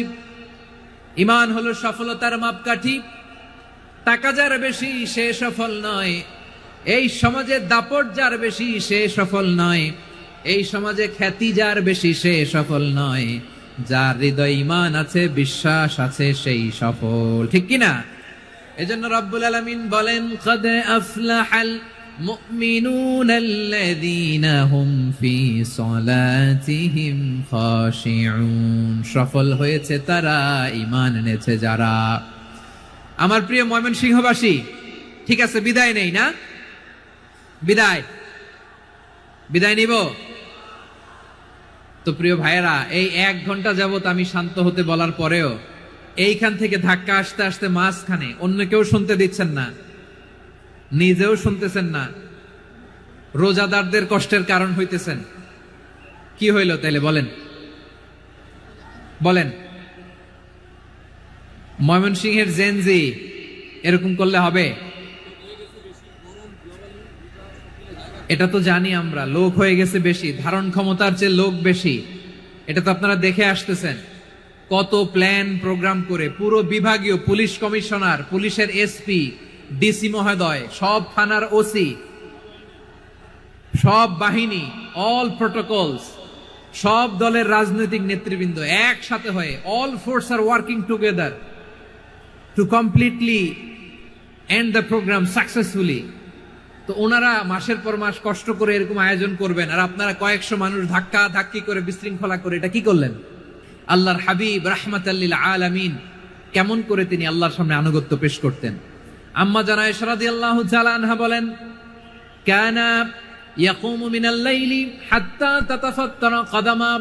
Speaker 1: ঈমান হলো সফলতার মাপকাঠি। টাকা যার বেশি সে সফল নয়, এই সমাজে দাপট যার বেশি সে সফল নয়, এই সমাজে খ্যাতি যার বেশি সে সফল নয়, যার হৃদয় ঈমান আছে, বিশ্বাস আছে, সেই সফল। ঠিক কিনা? এজন্য রব্বুল আলামিন বলেন, কদ আফলাহাল মুমিনুনাল্লাযীনা হুম ফি সলাতিহিম খাশিউন, সফল হয়েছে তারা, ঈমান এনেছে যারা। আমার প্রিয় ময়মনসিংহবাসী, ঠিক আছে, বিদায় নেই না? বিদায় নিব তো? প্রিয় ভাইয়েরা, এই 1 ঘন্টা যাবত আমি শান্ত হতে বলার পরেও এইখান থেকে ধাক্কা আসতে আসতে মাঝখানে অন্য কেউ শুনতে দিচ্ছেন না, নিজেও শুনতেছেন না, রোজাদারদের কষ্টের কারণ হইতেছেন। কি হইল তাইলে বলেন? ময়মনসিংহের জেনজি এরকম করলে হবে? এটা তো জানি আমরা, লোক হয়ে গেছে বেশি, ধারণ ক্ষমতার চেয়ে লোক বেশি। এটা তো আপনারা দেখে আসতেছেন, কত প্ল্যান প্রোগ্রাম করে পুরো বিভাগীয় পুলিশ কমিশনার, পুলিশের এসপি, ডিসি মহোদয়, সব থানার ওসি, সব বাহিনী, অল প্রোটোকলস, সব দলের রাজনৈতিক নেতৃবৃন্দ একসাথে হয়ে, all force are working together to completely end the programme successfully. তো ওনারা মাসের পর মাস কষ্ট করে এরকম আয়োজন করবেন, আর আপনারা কয়েকশো মানুষ ধাক্কা ধাক্কি করে বিশৃঙ্খলা করে এটা কি করলেন? আল্লাহর হাবিব রাহমাতাল লিল আলামিন কেমন করে তিনি আল্লাহর সামনে আনুগত্য পেশ করতেন। আম্মা জানা আয়েশা রাদিয়াল্লাহু তাআলা আনহা বলেন, কানা ইয়াকুমু মিনাল লাইলি হাত্তা তাতাফাত্তারা কদামা।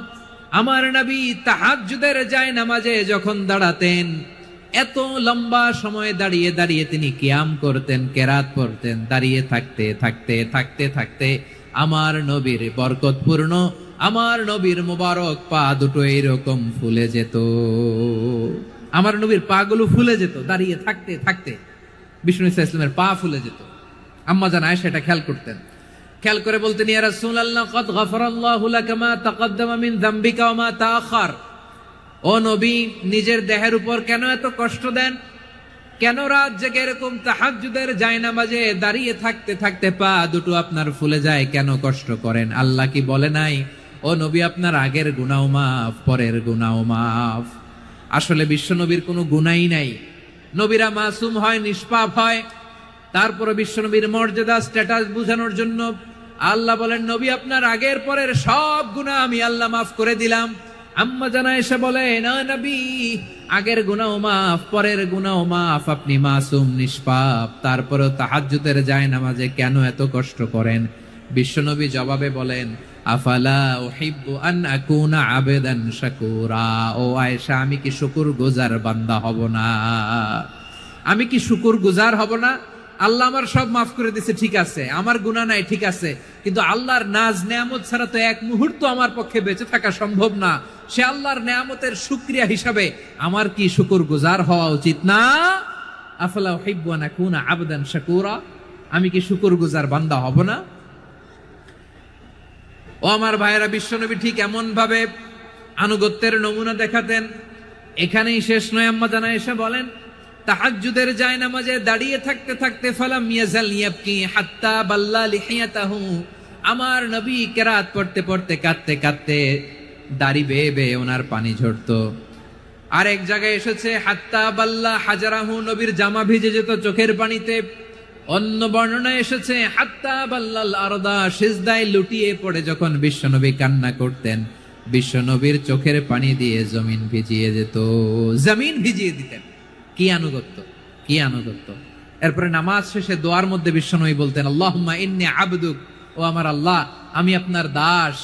Speaker 1: আমার নবী তাহাজ্জুদের জায়নামাজে যখন দাঁড়াতেন, এত লম্বা সময় দাঁড়িয়ে দাঁড়িয়ে তিনি কিয়াম করতেন, কেরাত পড়তেন। দাঁড়িয়ে থাকতে থাকতে থাকতে থাকতে আমার নবীর বরকতপূর্ণ, আমার নবীর মুবারক পা দুটো এইরকম ফুলে যেত। আমার নবীর পা গুলো ফুলে যেত দাঁড়িয়ে থাকতে থাকতে। বিষ্ণু ইসা ইসলামের পা ফুলে যেত। আম্মা জান আয়েশা এটা খেয়াল করতেন। খেয়াল করে বলতেন, ইয়া রাসূলুল্লাহ কদ গফারাল্লাহু লাকা মা তাকাদ্দামা মিন যামবিকা ওয়া মা তাআখার। ও নবী, নিজের দেহের উপর কেন এত কষ্ট দেন? কেন রাত জেগে এরকম তাহাজ্জুদের জায়নামাজে দাঁড়িয়ে থাকতে থাকতে পা দুটো আপনার ফুলে যায়? কেন কষ্ট করেন? আল্লাহ কি বলে নাই, ও নবী আপনার আগের গুনাহ মাফ, পরের গুনাহ মাফ? আসলে বিশ্ব নবীর কোনো গুনাই নাই। নবীরা মাসুম হয়, নিষ্পাপ হয়। তারপরে বিশ্ব নবীর মর্যাদা, স্ট্যাটাস বোঝানোর জন্য আল্লাহ বলেন, নবী আপনার আগের পরের সব গুনাহ আমি আল্লাহ মাফ করে দিলাম। আম্মা জানা এসে বলে, না নবী, আগের গুনাহ মাফ, পরের গুনাহ মাফ, আপনি মাসুম, নিষ্পাপ, তারপরেও তাহাজ্জুদের জায়নামাজে কেন এত কষ্ট করেন? বিশ্বনবী জবাবে বলেন, আফালা উহিব্বু আন আকুনা আবেদান শাকুরা। ও আয়েশা, আমি কি শুকরগুজার বান্দা হব না? আমি কি শুকরগুজার হব না? আল্লাহ আমার সব মাফ করে দিয়েছে, ঠিক আছে, আমার গুনাহ নাই, ঠিক আছে, কিন্তু আল্লাহর নাজ নেয়ামত ছাড়া তো এক মুহূর্ত আমার পক্ষে বেঁচে থাকা সম্ভব না। সে আল্লাহর নেয়ামতের শুকরিয়া হিসাবে আমার কি শুকরগুজার হওয়া উচিত না? আফালা উহিব্বু আন আকুনা আবদান শাকুরা। আমি কি শুকরগুজার বান্দা হব না? ও আমার ভাইয়েরা, বিশ্বনবী ঠিক এমন ভাবে আনুগত্যের নমুনা দেখাতেন। এখানেই শেষ নয়। আম্মা জানা এসে বলেন, তাহাজ্জুদের জায়নামাজে দাঁড়িয়ে থাকতে থাকতে ফালাম ইয়াজাল ইয়াবকি হাত্তা বাল্লা লিহিয়াতাহু। আমার নবী কেরাত পড়তে পড়তে কাঁদতে কাঁদতে দাড়ি বেয়ে বেয়ে ওনার পানি ঝরতো। আর এক জায়গায় এসেছে হাত্তা বাল্লা হাজারাহু, নবীর জামা ভিজে যেত চোখের পানিতে। অন্য বর্ণনায় এসেছে হাত্তা বাল্লাল আরদা, সিজদায় লুটিয়ে পড়ে যখন বিশ্বনবী কান্না করতেন, বিশ্বনবীর চোখের পানি দিয়ে জমিন ভিজিয়ে যেত, জমিন ভিজিয়ে দিতেন। কি আনুগত্য, কি আনুগত্য! এরপরে নামাজ শেষে দোয়ার মধ্যে বিশ্বনবী বলতেন, আল্লাহুম্মা ইন্নী আবদুক, ও আমার আল্লাহ, আমি আপনার দাস।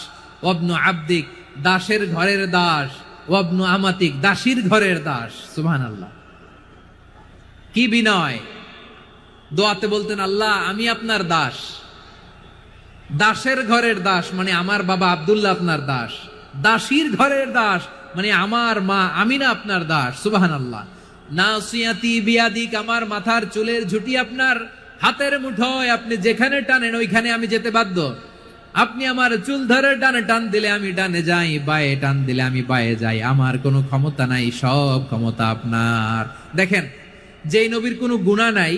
Speaker 1: ওয়াবনু আবদিক, দাসের ঘরের দাস। ওয়াবনু আমাতিক, দাসীর ঘরের দাস। সুবহানাল্লাহ, কি বিনয়! দোয়াতে বলতেন, আল্লাহ আমি আপনার দাস। দাসের ঘরের দাস মানে আমার বাবা আব্দুল্লাহ আপনার দাস। দাসীর ঘরের দাস মানে আমার মা আমিনা আপনার দাস। সুবহানাল্লাহ। নাসিয়াতি বিয়াদিক, আমার মাথার চুলের ঝুঁটি আপনার হাতের মুঠোয়, আপনি যেখানে টানেন ওইখানে আমি যেতে বাধ্য। আপনি আমার চুল ধরে ডানে টান দিলে আমি ডানে যাই, বায়ে টান দিলে আমি বায়ে যাই। আমার কোনো ক্ষমতা নাই, সব ক্ষমতা আপনার। দেখেন, যেই নবীর কোনো গুনাহ নাই,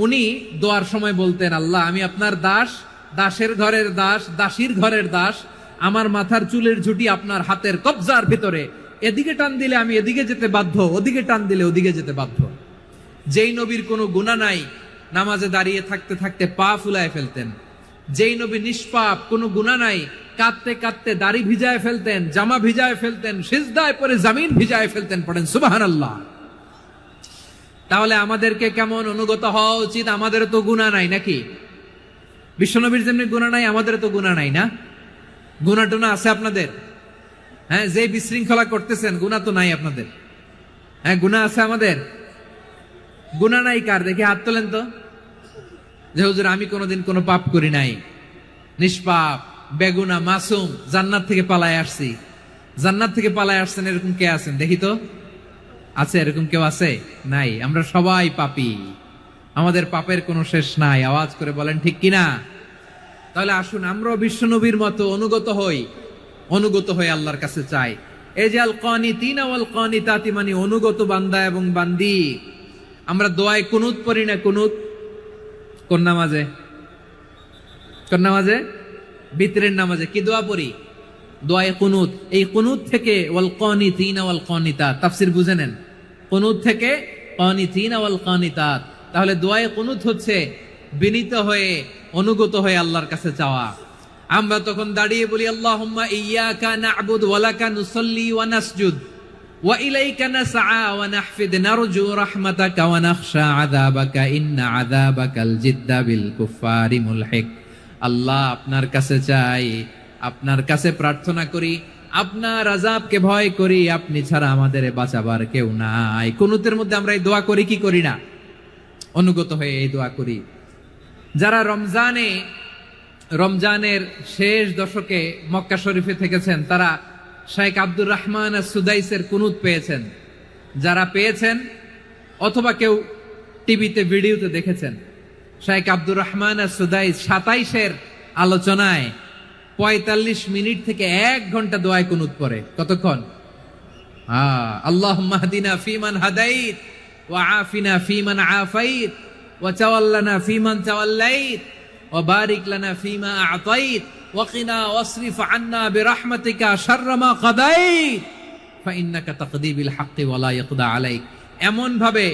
Speaker 1: উনি দোয়ার সময় বলতেন, আল্লাহ আমি আপনার দাস, দাসের ঘরের দাস, দাসীর ঘরের দাস। আমার মাথার চুলের ঝুঁটি আপনার হাতের কবজার ভিতরে, এদিকে টান দিলে আমি এদিকে যেতে বাধ্য, ওদিকে টান দিলে ওদিকে যেতে বাধ্য। যেই নবীর কোনো গুনাহ নাই, নামাজে দাঁড়িয়ে থাকতে থাকতে পা ফুলায় ফেলতেন। যেই নবী নিষ্পাপ, কোনো গুনাহ নাই, কাঁদতে কাঁদতে দাড়ি ভিজায় ফেলতেন, জামা ভিজায় ফেলতেন, সিজদায় পরে জমিন ভিজায় ফেলতেন। পড়েন সুবহানাল্লাহ। তাহলে আমাদেরকে কেমন অনুগত হওয়া উচিত? আমাদের তো গুনাহ নাই নাকি? বিশ্বনবীর যেমনি গুনাহ নাই, আমাদের তো গুনাহ নাই না? গুনাহ টুনা আছে আপনাদের? হ্যাঁ, যে বিশৃঙ্খলা করতেছেন, গুনাহ তো নাই আপনাদের? হ্যাঁ, গুনাহ আছে আমাদের? গুনাহ নাই কার? দেখি হাত তোলেন তো, যে হুজুর আমি কোনোদিন কোনো পাপ করি নাই, নিষ্পাপ, বেগুনা, মাসুম, জান্নাত থেকে পালায় আসছি। জান্নাত থেকে পালায় আসছেন এরকম কে আছেন? দেখি তো, আছে এরকম কেউ? আছে? নাই। আমরা সবাই পাপী, আমাদের পাপের কোনো শেষ নাই। আওয়াজ করে বলেন ঠিক কিনা? তাহলে আসুন আমরাও বিশ্বনবীর মতো অনুগত হই, অনুগত হয়ে আল্লাহর কাছে চাই। এই যে আল কানিতিনা ওয়াল কানিতাতি মানে অনুগত বান্দা এবং বান্দি। আমরা দোয়ায় কুনুত পড়ি না? কুনুত কোন নামাজে? কোন নামাজে? বিতরের নামাজে কি দোয়া পড়ি? দোয়ায়ে কুনুত। এই কুনুত থেকে ওয়াল কানিতিনা ওয়াল কানিতাত তাফসীর বুঝে নেন। কুনুত থেকে কানিতিনা ওয়াল কানিতাত। তাহলে দোয়ায়ে কুনুত হচ্ছে বিনীত হয়ে অনুগত হয়ে আল্লাহর কাছে চাওয়া। আমরা তখন দাঁড়িয়ে বলি আল্লাহুম্মা ইয়্যাকা না'বুদু ওয়া লাকা নুসাল্লি ওয়া নাসজুদ ওয়া ইলাইকা নাসআ ওয়া নাহফিদ নারজু রাহমাতাকা ওয়া নাখশা আযাবাকা ইন্না আযাবাকাল জিদ্দা বিল কুফফারি মুলহিক। আল্লাহ, আপনার কাছে চাই, আপনার কাছে প্রার্থনা করি, আপনার আযাবকে ভয় করি, আপনি ছাড়া আমাদের বাঁচাবার কেউ নাই। কুনুতের মধ্যে আমরা এই দোয়া করি কি করি না? অনুগত হয়ে এই দোয়া করি। যারা রমজানের শেষ দশকে মক্কা শরীফে থেকেছেন তারা শাইখ আব্দুর রহমান আস-সুদাইসের কুনুত পেয়েছেন। যারা পেয়েছেন অথবা কেউ টিভিতে ভিডিওতে দেখেছেন, শাইখ আব্দুর রহমান আস-সুদাইস 27-এর আলোচনায় 45 মিনিট থেকে 1 ঘন্টা দোয়ায় কুনুত পড়ে। কতক্ষণ? আল্লাহুম্মা হদিনা ফিমান হাদাইত ওয়া আফিনা ফিমান আফাইত ওয়া তাওয়াল্লানা ফিমান তাওয়াল্লাইত ওয়া বারিক লানা ফিমা আ'তাইত ওয়া কিনা ওয়াসরিফ আন্না বিরহমাতিকা শাররা মা কাদাইত ফা ইন্নাকা তাকদি বিল হাক্কি ওয়া লা ইয়াকদা আলাইক। এমন ভাবে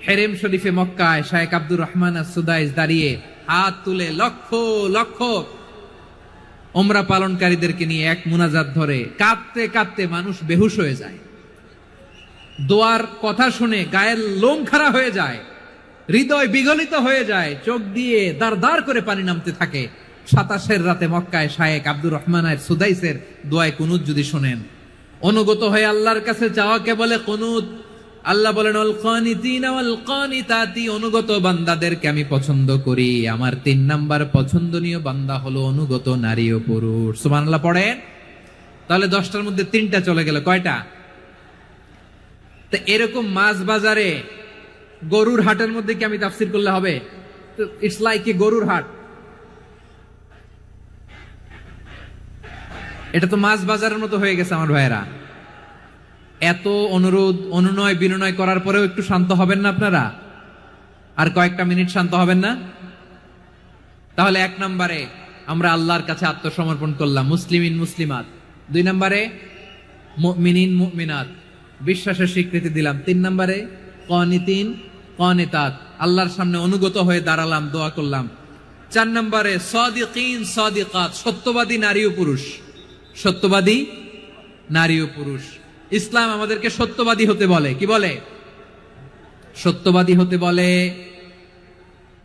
Speaker 1: হেরেম শরীফে মক্কায় শাইখ আব্দুর রহমান আস-সুদাইস দাঁড়িয়ে হাত তুলে লক্ষ লক্ষ উমরা পালনকারীদেরকে নিয়ে এক মুনাজাত ধরে কাঁদতে কাঁদতে মানুষ বেহুশ হয়ে যায়। দোয়ার কথা শুনে গায়ের লোম খাড়া হয়ে যায়, হৃদয় বিগলিত হয়ে যায়, চোখ দিয়ে দার দার করে পানি নামতে থাকে। 27-এর রাতে মক্কায় শাইখ আব্দুর রহমান আস-সুদাইসের দোয়ায় কুনুত যদি শোনেন, অনুগত হয়ে আল্লাহর কাছে চাওয়াকে বলে কুনুত। আল্লাহ বলেন আল কানিতিনা ওয়াল কানিতাতি, অনুগত বান্দাদেরকে আমি পছন্দ করি। আমার 3 নাম্বার পছন্দনীয় বান্দা হলো অনুগত নারী ও পুরুষ। সুবহানাল্লাহ পড়েন। তাহলে 10টার মধ্যে 3টা চলে গেল। কয়টা? তো এরকম মাছ বাজারে গরুর হাটের মধ্যে কি আমি তাফসীর করলে হবে? ইটস লাইক এ গরুর হাট। এটা তো মাছ বাজারের মতো হয়ে গেছে আমার ভাইয়েরা। এত অনুরোধ অনুনয় বিনয় করার পরেও একটু শান্ত হবেন না আপনারা? আর কয়েকটা মিনিট শান্ত হবেন না? তাহলে 1 নম্বরে আমরা আল্লাহর কাছে আত্মসমর্পণ করলাম, মুসলিমিন মুসলিমাত। 2 নম্বরে মুমিনিন মুমিনাত, বিশ্বাসের স্বীকৃতি দিলাম। 3 নম্বরে কানিতিন কানিতাত, আল্লাহর সামনে অনুগত হয়ে দাঁড়ালাম, দোয়া করলাম। 4 নম্বরে সাদিকিন সাদিকাত, সত্যবাদী নারী ও পুরুষ। সত্যবাদী নারী ও পুরুষ। ইসলাম আমাদেরকে সত্যবাদী হতে বলে। কি বলে? সত্যবাদী হতে বলে।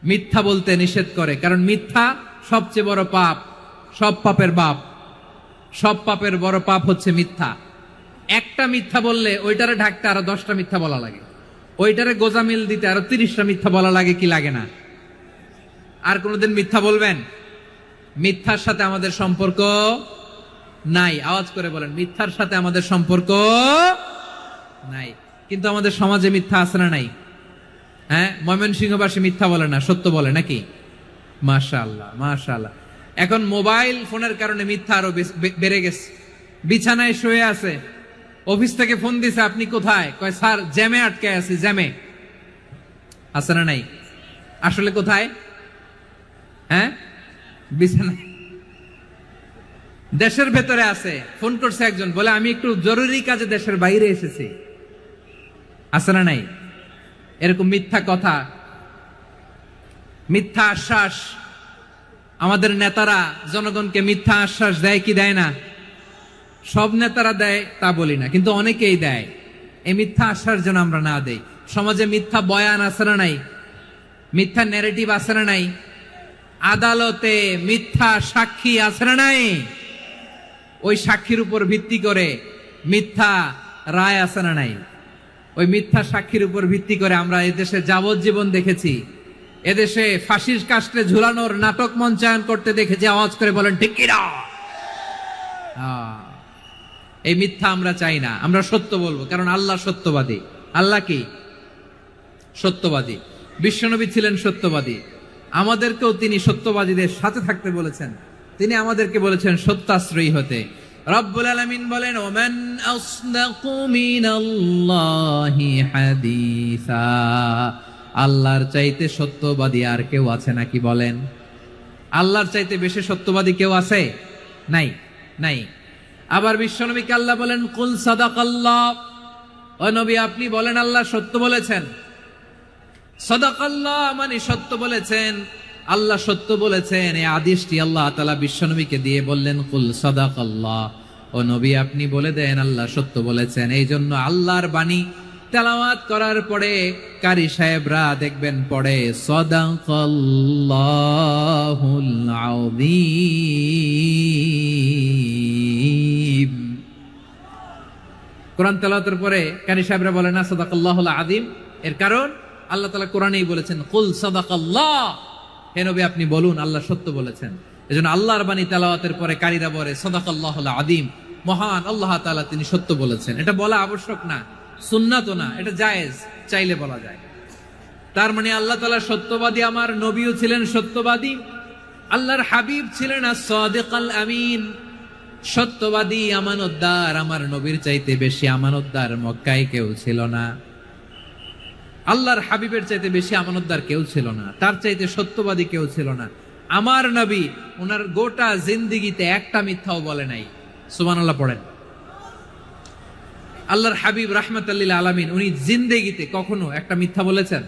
Speaker 1: মিথ্যা বলতে নিষেধ করে, কারণ মিথ্যা সবচেয়ে বড় পাপ, সব পাপের বাপ। সব পাপের বড় পাপ হচ্ছে মিথ্যা। একটা মিথ্যা বললে ওইটারে ঢাকতে আরো 10টা মিথ্যা বলা লাগে, ওইটারে গোজামিল দিতে আরো 30টা মিথ্যা বলা লাগে। কি লাগে না? আর কোনোদিন মিথ্যা বলবেন? মিথ্যার সাথে আমাদের সম্পর্ক নাই। আওয়াজ করে বলেন, মিথ্যার সাথে আমাদের সম্পর্ক নাই। কিন্তু আমাদের সমাজে মিথ্যা আছে না নাই? হ্যাঁ, ময়মনসিংহবাসী মিথ্যা বলে না, সত্য বলে নাকি? মাশাআল্লাহ মাশাআল্লাহ। এখন মোবাইল ফোনের কারণে মিথ্যা আরো বেড়ে গেছে। বিছানায় শুয়ে আছে, অফিস থেকে ফোন দিছে, আপনি কোথায়? কয় স্যার জ্যামে আটকে আছি। জ্যামে আছে না নাই? আসলে কোথায়? হ্যাঁ, বিছানায়। দেশের ভেতরে আছে। ফোন করছে একজন, বলে আমি একটু জরুরি কাজে দেশের বাইরে এসেছি। আছে না নাই? এরকম মিথ্যা কথা, মিথ্যা আশ্বাস। আমাদের নেতারা জনগণকে মিথ্যা আশ্বাস দেয় কি দেয় না? সব নেতারা দেয় তা বলি না, কিন্তু অনেকেই দেয়। এই মিথ্যা আশ্বাস যেন আমরা না দেই। সমাজে মিথ্যা বয়ান আছে না নাই? মিথ্যা ন্যারেটিভ আছে না নাই? আদালতে মিথ্যা সাক্ষী আছে না নাই? ওই সাক্ষীর উপর ভিত্তি করে মিথ্যা রায় আছে না নাই? ওই মিথ্যা সাক্ষীর উপর ভিত্তি করে আমরা এদেশে যাবজ্জীবন দেখেছি, এদেশে ফাঁসির কাস্টে ঝুলানোর নাটক মঞ্চায়ন করতে দেখেছি। আওয়াজ করে বলেন ঠিক কিনা? এই মিথ্যা আমরা চাই না, আমরা সত্য বলবো, কারণ আল্লাহ সত্যবাদী। আল্লাহ কি? সত্যবাদী। বিশ্বনবী ছিলেন সত্যবাদী, আমাদেরকেও তিনি সত্যবাদীদের সাথে থাকতে বলেছেন। তিনি আমাদেরকে বলেছেন সত্যাশ্রয়ী হতে। রব্বুল আলামিন বলেন, ওমান আসদাকু মিনাল্লাহি হাদিসা, আল্লাহর চাইতে সত্যবাদী আর কেউ আছে নাকি বলেন? আল্লাহর চাইতে বেশি সত্যবাদী কেউ আছে? নাই, নাই। আবার বিশ্বনবীকে আল্লাহ বলেন, কুল সাদাকাল্লাহ, ও নবী আপনি বলেন আল্লাহ সত্য বলেছেন। সাদাকাল্লাহ মানে সত্য বলেছেন, আল্লাহ সত্য বলেছেন। এই আদেশটি আল্লাহ তাআলা বিশ্বনবীকে দিয়ে বললেন, কুল সাদাকাল্লাহ, ও নবী আপনি বলে দেন আল্লাহ সত্য বলেছেন। এই জন্য আল্লাহর বাণী তেলাওয়াত করার পরে কারি সাহেবরা দেখবেন পড়ে সাদাকাল্লাহুল আযীম। কোরআন তেলাওয়াতের পরে কারি সাহেবরা বলে না সাদাকাল্লাহুল আযীম, এর কারণ আল্লাহ তাআলা কোরআনেই বলেছেন কুল সাদাকাল্লাহ, হে নবী আপনি বলুন আল্লাহ সত্য বলেছেন। এজন্য আল্লাহর বাণী তেলাওয়াতের পরে কারিরা বলে সাদাকাল্লাহুল আযীম, মহান আল্লাহ তাআলা তিনি সত্য বলেছেন। এটা বলা আবশ্যক না, সুন্নাতও না, এটা জায়েজ, চাইলে বলা যায়। তার মানে আল্লাহ তাআলা সত্যবাদী, আমার নবীও ছিলেন সত্যবাদী, আল্লাহর হাবিব ছিলেন as-সাদিকাল আমিন, সত্যবাদী আমানতদার। আমার নবীর চাইতে বেশি আমানতদার মক্কায় কেউ ছিল না, আল্লাহর হাবিবের চাইতে বেশি আমানতদার কেউ ছিল না, তার চাইতে সত্যবাদী কেউ ছিল না। আমার নবী ওনার গোটা জিন্দেগিতে একটা মিথ্যাও বলে নাই। সুবহানাল্লাহ পড়েন। আল্লাহর হাবিব রাহমাতাল লিল আলামিন উনি জিন্দেগিতে কখনো একটা মিথ্যা বলেছেন?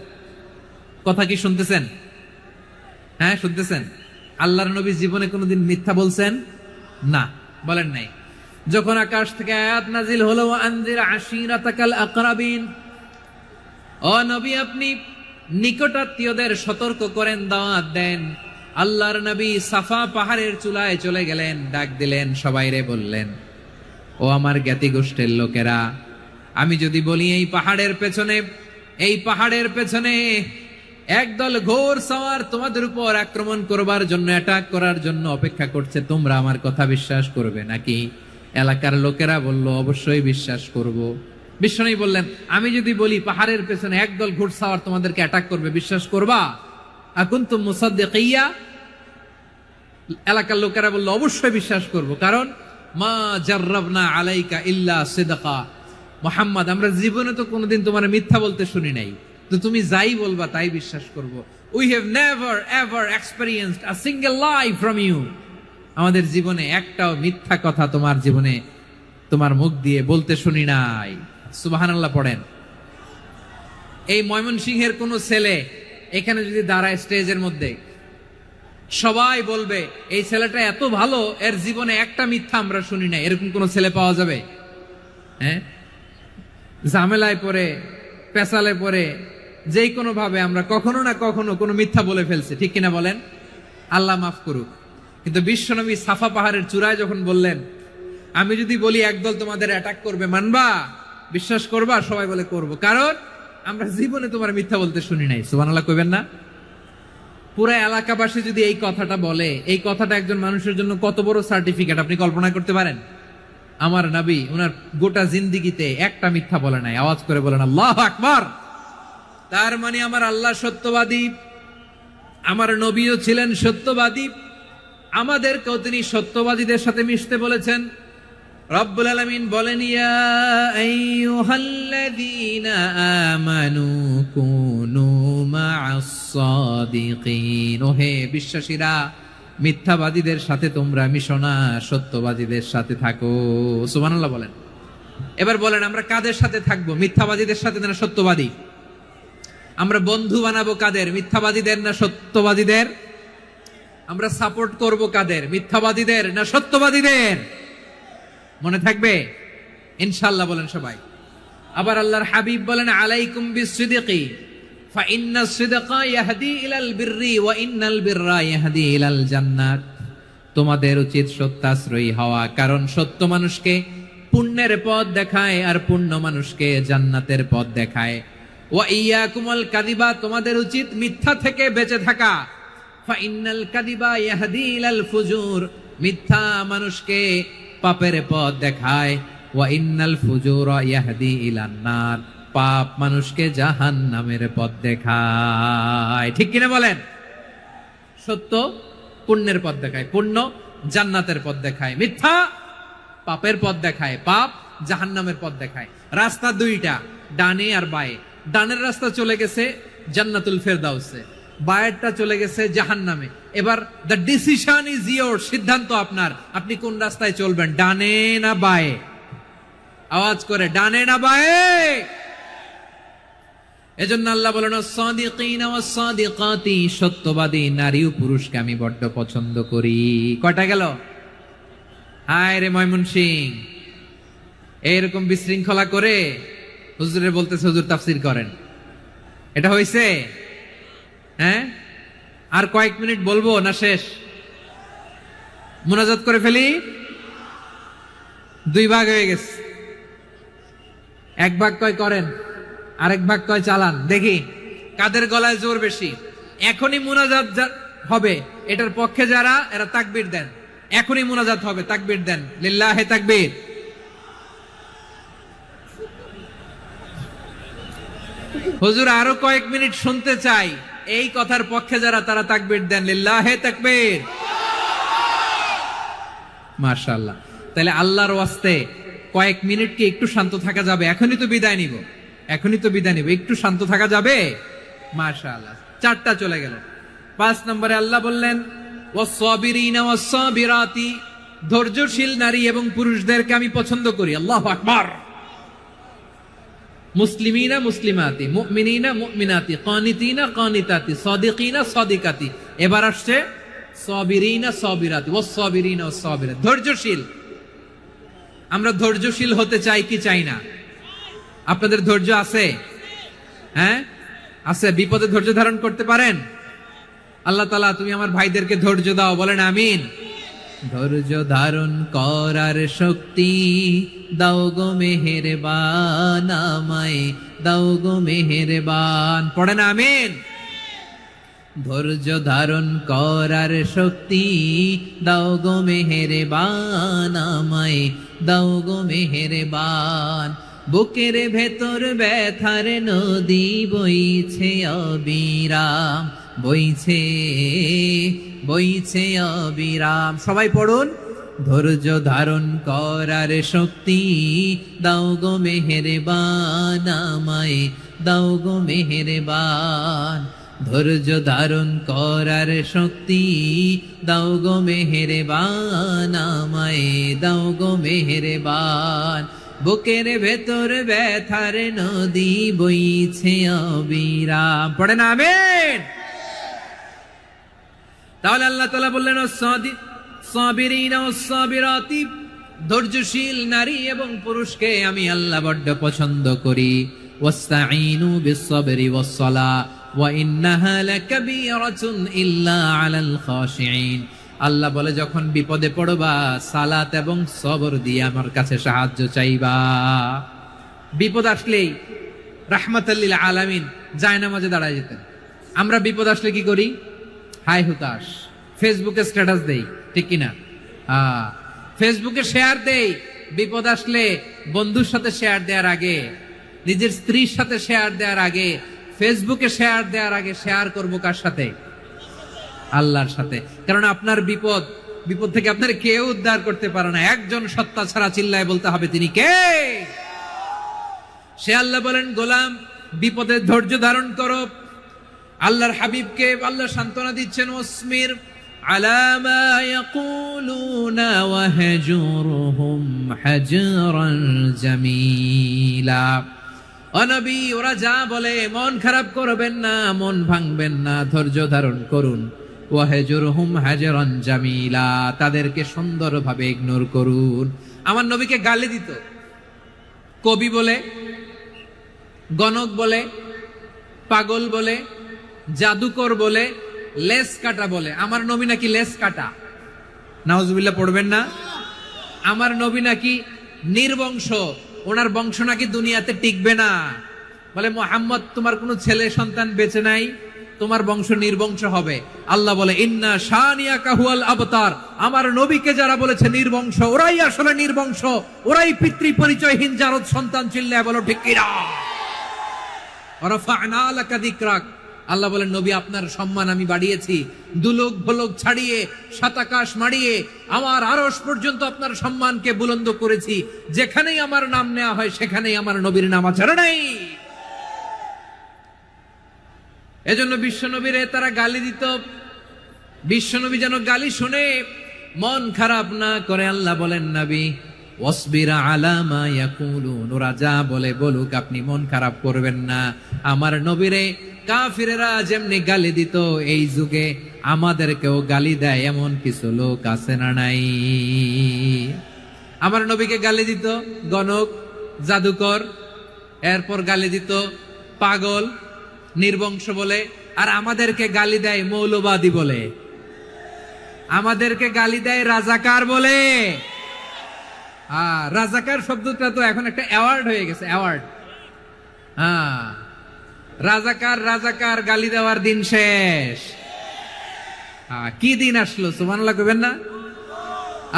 Speaker 1: কথা কি শুনতেছেন? হ্যাঁ শুনতেছেন? আল্লাহর নবী জীবনে কোনোদিন মিথ্যা বলছেন? না, বলেন নাই। যখন আকাশ থেকে আয়াত নাজিল হলো আনজির আশিরাতাকাল আকরাবিন, ও নবী আপনি নিকটাত্মীয়দের সতর্ক করেন, দাওয়াত দেন। আল্লাহর নবী সাফা পাহাড়ের চূড়ায় চলে গেলেন, ডাক দিলেন, সবাইরে বললেন, ও আমার জ্ঞাতি গোষ্ঠীর লোকেরা, আমি যদি বলি এই পাহাড়ের পেছনে একদল ঘোর সওয়ার তোমাদের উপর আক্রমণ করবার জন্য, অ্যাটাক করার জন্য অপেক্ষা করছে, তোমরা আমার কথা বিশ্বাস করবে নাকি? এলাকার লোকেরা বলল, অবশ্যই বিশ্বাস করব। বিশ্বনবী বললেন, আমি যদি বলি পাহাড়ের পেছনে একদল ঘোড়সাওয়ার তোমাদেরকে অ্যাটাক করবে, বিশ্বাস করবা? আকুনতুম মুসাদ্দিকিয়া? এলাকার লোকেরা বলল, অবশ্যই বিশ্বাস করব, কারণ মা জাররাবনা আলাইকা ইল্লা সিদকা, মুহাম্মদ আমরা জীবনে তো কোনোদিন তোমার মিথ্যা বলতে শুনি নাই, তো তুমি যাই বলবা তাই বিশ্বাস করব। We have never ever experienced a single lie from you, আমাদের জীবনে একটাও মিথ্যা কথা তোমার জীবনে তোমার মুখ দিয়ে বলতে শুনি নাই। সুবহানাল্লাহ পড়েন। এই ময়মনসিংহের কোন ছেলে এখানে যদি দাঁড়ায় স্টেজের মধ্যে, সবাই বলবে এই ছেলেটা এত ভালো, এর জীবনে একটা মিথ্যা আমরা শুনি নাই। এরকম কোন ছেলে পাওয়া যাবে? হ্যাঁ, ঝামেলায় পড়ে, পেশালে পড়ে, যেই কোনো ভাবে আমরা কখনো না কখনো কোনো মিথ্যা বলে ফেলছি, ঠিক কিনা বলেন? আল্লাহ মাফ করুক। কিন্তু বিশ্বনবী সাফা পাহাড়ের চূড়ায় যখন বললেন, আমি যদি বলি একদল তোমাদের অ্যাটাক করবে, মানবা? বিশ্বাস করবা? সবাই বলে করব, কারণ আমরা জীবনে তোমার মিথ্যা বলতে শুনি নাই। সুবহানাল্লাহ কইবেন না? পুরো এলাকাবাসী যদি এই কথাটা বলে, এই কথাটা একজন মানুষের জন্য কত বড় সার্টিফিকেট আপনি কল্পনা করতে পারেন? আমার নবী ওনার গোটা জিন্দেগিতে একটা মিথ্যা বলে নাই। আওয়াজ করে বলেন আল্লাহু আকবার। তার মানে আমার আল্লাহ সত্যবাদী, আমার নবীও ছিলেন সত্যবাদী, আমাদেরকেও তিনি সত্যবাদীদের সাথে মিশতে বলেছেন। রব্বুল আলামিন বলেন, ইয়া আইয়ুহাল্লাযীনা আমানু কুনু মা'আস সাদিকিন, ওহে বিশ্বাসীরা, মিথ্যাবাদীদের সাথে তোমরা মিশো না, সত্যবাদীদের সাথে থাকো। সুবহানাল্লাহ বলেন। এবার বলেন আমরা কাদের সাথে থাকবো? মিথ্যাবাদীদের সাথে না সত্যবাদী? আমরা বন্ধু বানাবো কাদের? মিথ্যাবাদীদের না সত্যবাদীদের? আমরা সাপোর্ট করব কাদের? মিথ্যাবাদীদের না সত্যবাদীদের? মনে থাকবে ইনশাআল্লাহ বলেন সবাই। আবার আল্লাহর হাবিব বলেন, আলাইকুম বিসসিদকি ফাইন্নাস সিদকা ইয়াহদি ইলাল বিররি ওয়া ইন্নাল বিররা ইয়াহদি ইলাল জান্নাত। তোমাদের উচিত সত্যাশ্রয়ী হওয়া, কারণ সত্য মানুষকে পুণ্যের পথ দেখায় আর পুণ্য মানুষকে জান্নাতের পথ দেখায়। ওয়া ইয়াকুমুল কাযিবা, তোমাদের উচিত মিথ্যা থেকে বেঁচে থাকা। ফাইন্নাল কাযিবা ইয়াহদি ইলাল ফুজুর, মিথ্যা মানুষকে পাপের পথ দেখায়। ওয়া ইন্নাল ফুজুরা ইয়াহদি ইলান নার, পাপ মানুষকে জাহান্নামের পথ দেখায়। ঠিক কিনা বলেন? সত্য পুণ্যের পথ দেখায়, পুণ্য জান্নাতের পথ দেখায়, মিথ্যা পাপের পথ দেখায়, পাপ জাহান্নামের পথ দেখায়। রাস্তা দুইটা, ডানে আর বায়ে। ডানের রাস্তা চলে গেছে জান্নাতুল ফেরদাউসে, বায়েরটা চলে গেছে জাহান্নামে। এবার দ্য ডিসিশন ইজ ইয়োর, সিদ্ধান্ত আপনার, আপনি কোন রাস্তায় চলবেন, ডানে না বায়ে? আওয়াজ করে, ডানে না বায়ে? এজন্য আল্লাহ বলেন সাদিকিনা ওয়াস সাদিকাতি, সত্যবাদী নারী ও পুরুষকে আমি বড্ড পছন্দ করি। কয়টা গেল? হায় রে ময়মনসিং, এইরকম বিশৃঙ্খলা করে হুজুরে বলতেছে হুজুর তাফসীর করেন, এটা হইছে? হ্যাঁ, আর কয়েক মিনিট বলবো না শেষ? মুনাজাত করে ফেলি। দুই ভাগ হয়ে গেছে, এক ভাগ কয় করেন, আরেক ভাগ কয় চালান। দেখি কাদের গলায় জোর বেশি। এখনই মুনাজাত হবে, এটার পক্ষে যারা, এরা তাকবীর দেন। এখনই মুনাজাত হবে, তাকবীর দেন, লিল্লাহে তাকবীর। হুজুর আরো কয়েক মিনিট শুনতে চাই, এই কথার পক্ষে যারা, তারা তাকবীর দেন, লিল্লাহে তাকবীর। মাশাআল্লাহ। তাহলে আল্লাহর ওয়াস্তে কয়েক মিনিট কি একটু শান্ত থাকা যাবে? এখনই তো বিদায় নিব, এখনই তো বিদায় নিব, একটু শান্ত থাকা যাবে? মাশাআল্লাহ। চারটা চলে গেল। 5 নম্বরে আল্লাহ বললেন ওয়াস-সাবিরিনা ওয়াস-সাবিরাতি, ধৈর্যশীল নারী এবং পুরুষদেরকে আমি পছন্দ করি। আল্লাহু আকবার। মুসলিমিনা মুসলিমাতি, মুমিনিনা মুমিনাতি, কানিতিনা কানিতাতি, সাদিকিনা সাদিকাতি। এবার আসছে সাবিরিনা সাবিরাতি, ওয়াস-সাবিরিনা ওয়াস-সাবিরাতি, ধৈর্যশীল। আমরা ধৈর্যশীল হতে চাই কি চাই না? আপনাদের ধৈর্য আছে? হ্যাঁ আছে। বিপদে ধৈর্য ধারণ করতে পারেন? আল্লাহ তাআলা তুমি আমার ভাইদেরকে ধৈর্য দাও, বলেন আমিন। ধৈর্য ধারণ করার শক্তি দাও গো মেহেরবান, আমায় দাও গো মেহেরবান, পড়েন আমিন। ধৈর্য ধারণ করার শক্তি দাও গো মেহেরবান, আমায় দাও গো মেহেরবান। বুকের ভেতর ব্যথার নদী বইছে অবিরাম, বইছে বইছে অবিরাম। সবাই পড়ুন, ধৈর্য ধারণ করার শক্তি দাও গো মেহেরবান, আমায় দাও গো মেহেরবান। ধৈর্য ধারণ করার শক্তি দাও গো মেহেরবান, আমায় দাও গো মেহেরবান। বুকের ভেতর ব্যথার নদী বইছে অবিরাম, পড়েন আমিন। তাহলে আল্লাহ তাআলা বললেন সাবিরিনা ওয়াস-সাবিরাতি, ধৈর্যশীল নারী এবং পুরুষকে আমি আল্লাহ বড্ড পছন্দ করি। ওয়াস্তাঈনু বিস-সাবরি ওয়াস-সালাহ ওয়া ইন্নাহা লাকাবীরাতুন ইল্লা আলাল খাশিঈন। আল্লাহ বলে যখন বিপদে পড়বা সালাত এবং সবর দিয়ে আমার কাছে সাহায্য চাইবা। বিপদ আসলেই রাহমাতাল লিল আলামিন জায়নামাজে দাঁড়ায় যেতেন। আমরা বিপদ আসলে কি করি? হাই হুতাশ, ফেসবুকে স্ট্যাটাস দেই, ঠিক কিনা? ফেসবুকে শেয়ার দেই। বিপদ আসলে বন্ধুর সাথে শেয়ার দেওয়ার আগে, নিজের স্ত্রীর সাথে শেয়ার দেওয়ার আগে, ফেসবুকে শেয়ার দেওয়ার আগে শেয়ার করবো কার সাথে? আল্লাহর সাথে। কারণ আপনার বিপদ থেকে আপনার কেউ উদ্ধার করতে পারে না, একজন সত্তা ছাড়া। চিল্লায় বলতে হবে তিনি কে? সে আল্লাহ। বলেন গোলাম বিপদে ধৈর্য ধারণ করো। আল্লাহর হাবিবকে আল্লাহ সান্ত্বনা দিচ্ছেন, ওয়াসমির আলা মা ইয়াকুলুনা ওয়াহজুরহুম হাজরান জামিলা। ও নবী, ওরা যা বলে মন খারাপ করবেন না, মন ভাঙবেন না, ধৈর্য ধারণ করুন। ওয়াহজুরহুম হাজরান জামিলা, তাদেরকে সুন্দরভাবে ইগনোর করুন। আমার নবীকে গালি দিত কবি বলে, গণক বলে, পাগল বলে, জাদুকর বলে, লেস কাটা বলে। আমার নবী নাকি লেস কাটা? নাউজুবিল্লাহ পড়বেন না। আমার নবী নাকি নির্বংশ, ওনার বংশ নাকি দুনিয়াতে টিকবে না। বলে মুহাম্মদ তোমার কোনো ছেলে সন্তান বেঁচে নাই, তোমার বংশ নির্বংশ হবে। আল্লাহ বলে ইন্না শানিয়াকা হুয়াল আবতার। আমার নবীকে যারা বলেছে নির্বংশ, ওরাই আসলে নির্বংশ, ওরাই পিতৃ পরিচয়হীন জারদ সন্তান। চিল্লায় বলো ঠিক কিনা? ওয়া রাফা'না লাকা যিকরাক, আল্লাহ বলেন, নবী আপনার সম্মান আমি বাড়িয়েছি, দুলোক ভোলক ছাড়িয়ে সাতাকাশ মাড়িয়ে আমার আরশ পর্যন্ত আপনার সম্মানকে বুলন্দ করেছি। যেখানেই আমার নাম নেওয়া হয় সেখানেই আমার নবীর নাম আছে না নাই? এজন্য বিশ্বনবীরে তারা গালি দিত। বিশ্বনবী যেন গালি শুনে মন খারাপ না করে আল্লাহ বলেন, নবী ওয়াসবির আলা মা ইয়াকুলুন, ওরা যা বলে বলুক, আপনি মন খারাপ করবেন না। আমার নবীরে কাফিরেরা যেমনি গালি দিত, এই যুগে আমাদেরকেও গালি দেয় এমন কিছু লোক আছে না নাই? আমার নবীকে গালি দিত গণক, জাদুকর, এরপর গালি দিত পাগল, নির্বংশ বলে। আর আমাদেরকে গালি দেয় মৌলবাদী বলে, আমাদেরকে গালি দেয় রাজাকার বলে। রাজাকার শব্দটা তো এখন একটা অ্যাওয়ার্ড হয়ে গেছে, অ্যাওয়ার্ড। রাজাকার রাজাকার গালি দেওয়ার দিন শেষ। কি দিন আসলো, সুবহানাল্লাহ কইবেন না?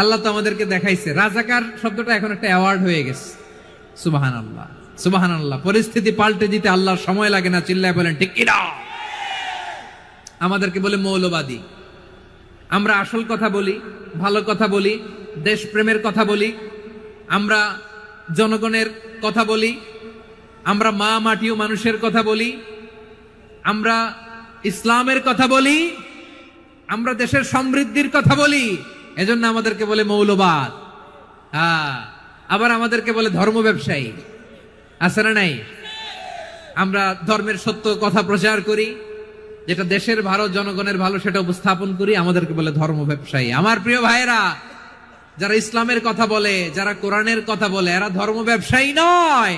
Speaker 1: আল্লাহ তো আমাদেরকে দেখাইছে রাজাকার শব্দটা এখন একটা অ্যাওয়ার্ড হয়ে গেছে। সুবহানাল্লাহ, সুবহানাল্লাহ। পরিস্থিতি পাল্টে দিতে আল্লাহর সময় লাগে না, চিল্লায় বলেন ঠিক কি না? আমাদেরকে বলে মৌলবাদী। আমরা আসল কথা বলি, ভালো কথা বলি, দেশপ্রেমের কথা বলি, আমরা জনগণের কথা বলি, আমরা মা মাটি ও মানুষের কথা বলি, আমরা ইসলামের কথা বলি, আমরা দেশের সমৃদ্ধির কথা বলি। এজন্য আমাদেরকে বলে মৌলবাদ। আবার আমাদেরকে বলে ধর্ম ব্যবসায়ী, আছে না নাই? আমরা ধর্মের সত্য কথা প্রচার করি, যেটা দেশের ভালো, জনগণের ভালো, সেটা উপস্থাপন করি, আমাদেরকে বলে ধর্ম ব্যবসায়ী। আমার প্রিয় ভাইরা, যারা ইসলামের কথা বলে, যারা কোরআনের কথা বলে, এরা ধর্ম ব্যবসায়ী নয়।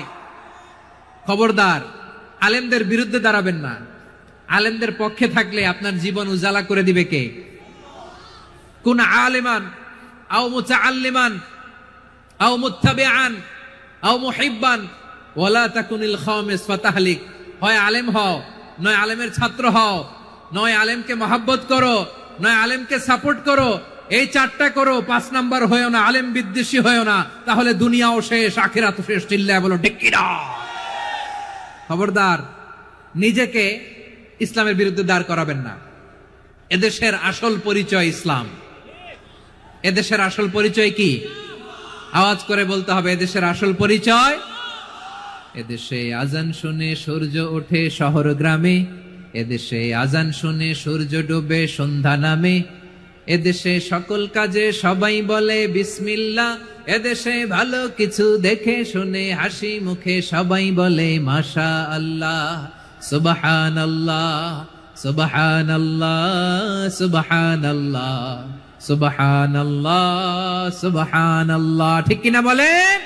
Speaker 1: খবরদার, আলেমদের বিরুদ্ধে দাঁড়াবেন না। আলেমদের পক্ষে থাকলে আপনার জীবন উজালা করে দিবে কে? কুন আলিমান আও মুতাআল্লিমান আও মুত্তাবিআন আও মুহিব্বান ওয়ালা তাকুনিল খামিস ফাতাহলিক। হয় আলেম হও, নয় আলেমের ছাত্র হও, নয় আলেমকে মহাব্বত করো, নয় আলেমকে সাপোর্ট করো। এই চারটা করো, 5 নাম্বার হয়েও না, আলেম বিদ্বেষী হয়েও না, তাহলে দুনিয়াও শেষ, আখিরাতও শেষ। চিল্লায় বলো ঠিক কি না? খবরদার, নিজেকে ইসলামের বিরুদ্ধে দাঁড় করাবেন না। এদেশের আসল পরিচয় ইসলাম। এদেশের আসল পরিচয় কি? আওয়াজ করে বলতে হবে, এদেশের আসল পরিচয়। এদেশে আজান শুনে সূর্য ওঠে শহর গ্রামে, এদেশে আজান শুনে সূর্য ডুবে সন্ধ্যা নামে, এদেশে সকল কাজে সবাই বলে বিসমিল্লাহ, এদেশে ভালো কিছু দেখে শুনে হাসি মুখে সবাই বলে মাশা আল্লাহ, সুবহানাল্লাহ, সুবহানাল্লাহ, সুবহানাল্লাহ, সুবহানাল্লাহ, সুবহানাল্লাহ। ঠিক কিনা বলেন?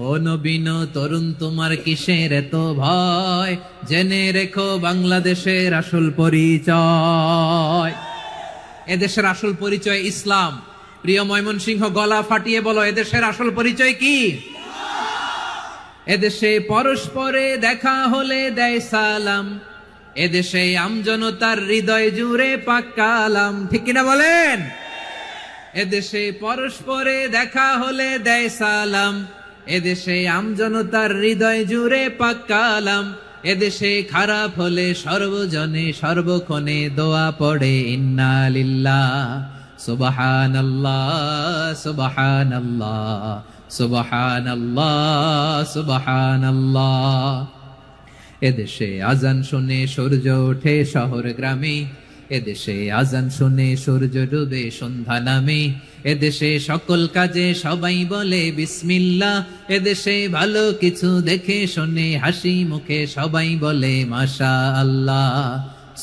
Speaker 1: ও নবীন তরুণ, তোমার কিসের এত ভয়? জেনে রেখো বাংলাদেশের আসল পরিচয়। এদেশের আসল পরিচয় ইসলাম। প্রিয় ময়মনসিংহ, গলা ফাটিয়ে বলো, এদেশের আসল পরিচয় কি? এদেশে পরস্পরে দেখা হলে দেয় সালাম, এদেশে আমজনতার হৃদয় জুড়ে পাক কালাম। ঠিক কিনা বলেন? এদেশে পরস্পরে দেখা হলে দেয় সালাম, এদেশে আমজনতার হৃদয় জুড়ে পাক কালাম, এদেশে খারাপ হলে সর্বজনে সর্বক্ষণে দোয়া পড়ে ইন্না লিল্লাহ, সুবহানাল্লাহ, সুবহানাল্লাহ, সুবহানাল্লাহ, সুবহানাল্লাহ। এদেশে আজান শুনে সূর্য ওঠে শহর গ্রামে, এদেশে আজান শুনে সূর্য ডুবে সন্ধ্যা নামে, এদেশে সকল কাজে সবাই বলে বিসমিল্লাহ, এদেশে ভালো কিছু দেখে শুনে হাসি মুখে সবাই বলে মাশা আল্লাহ,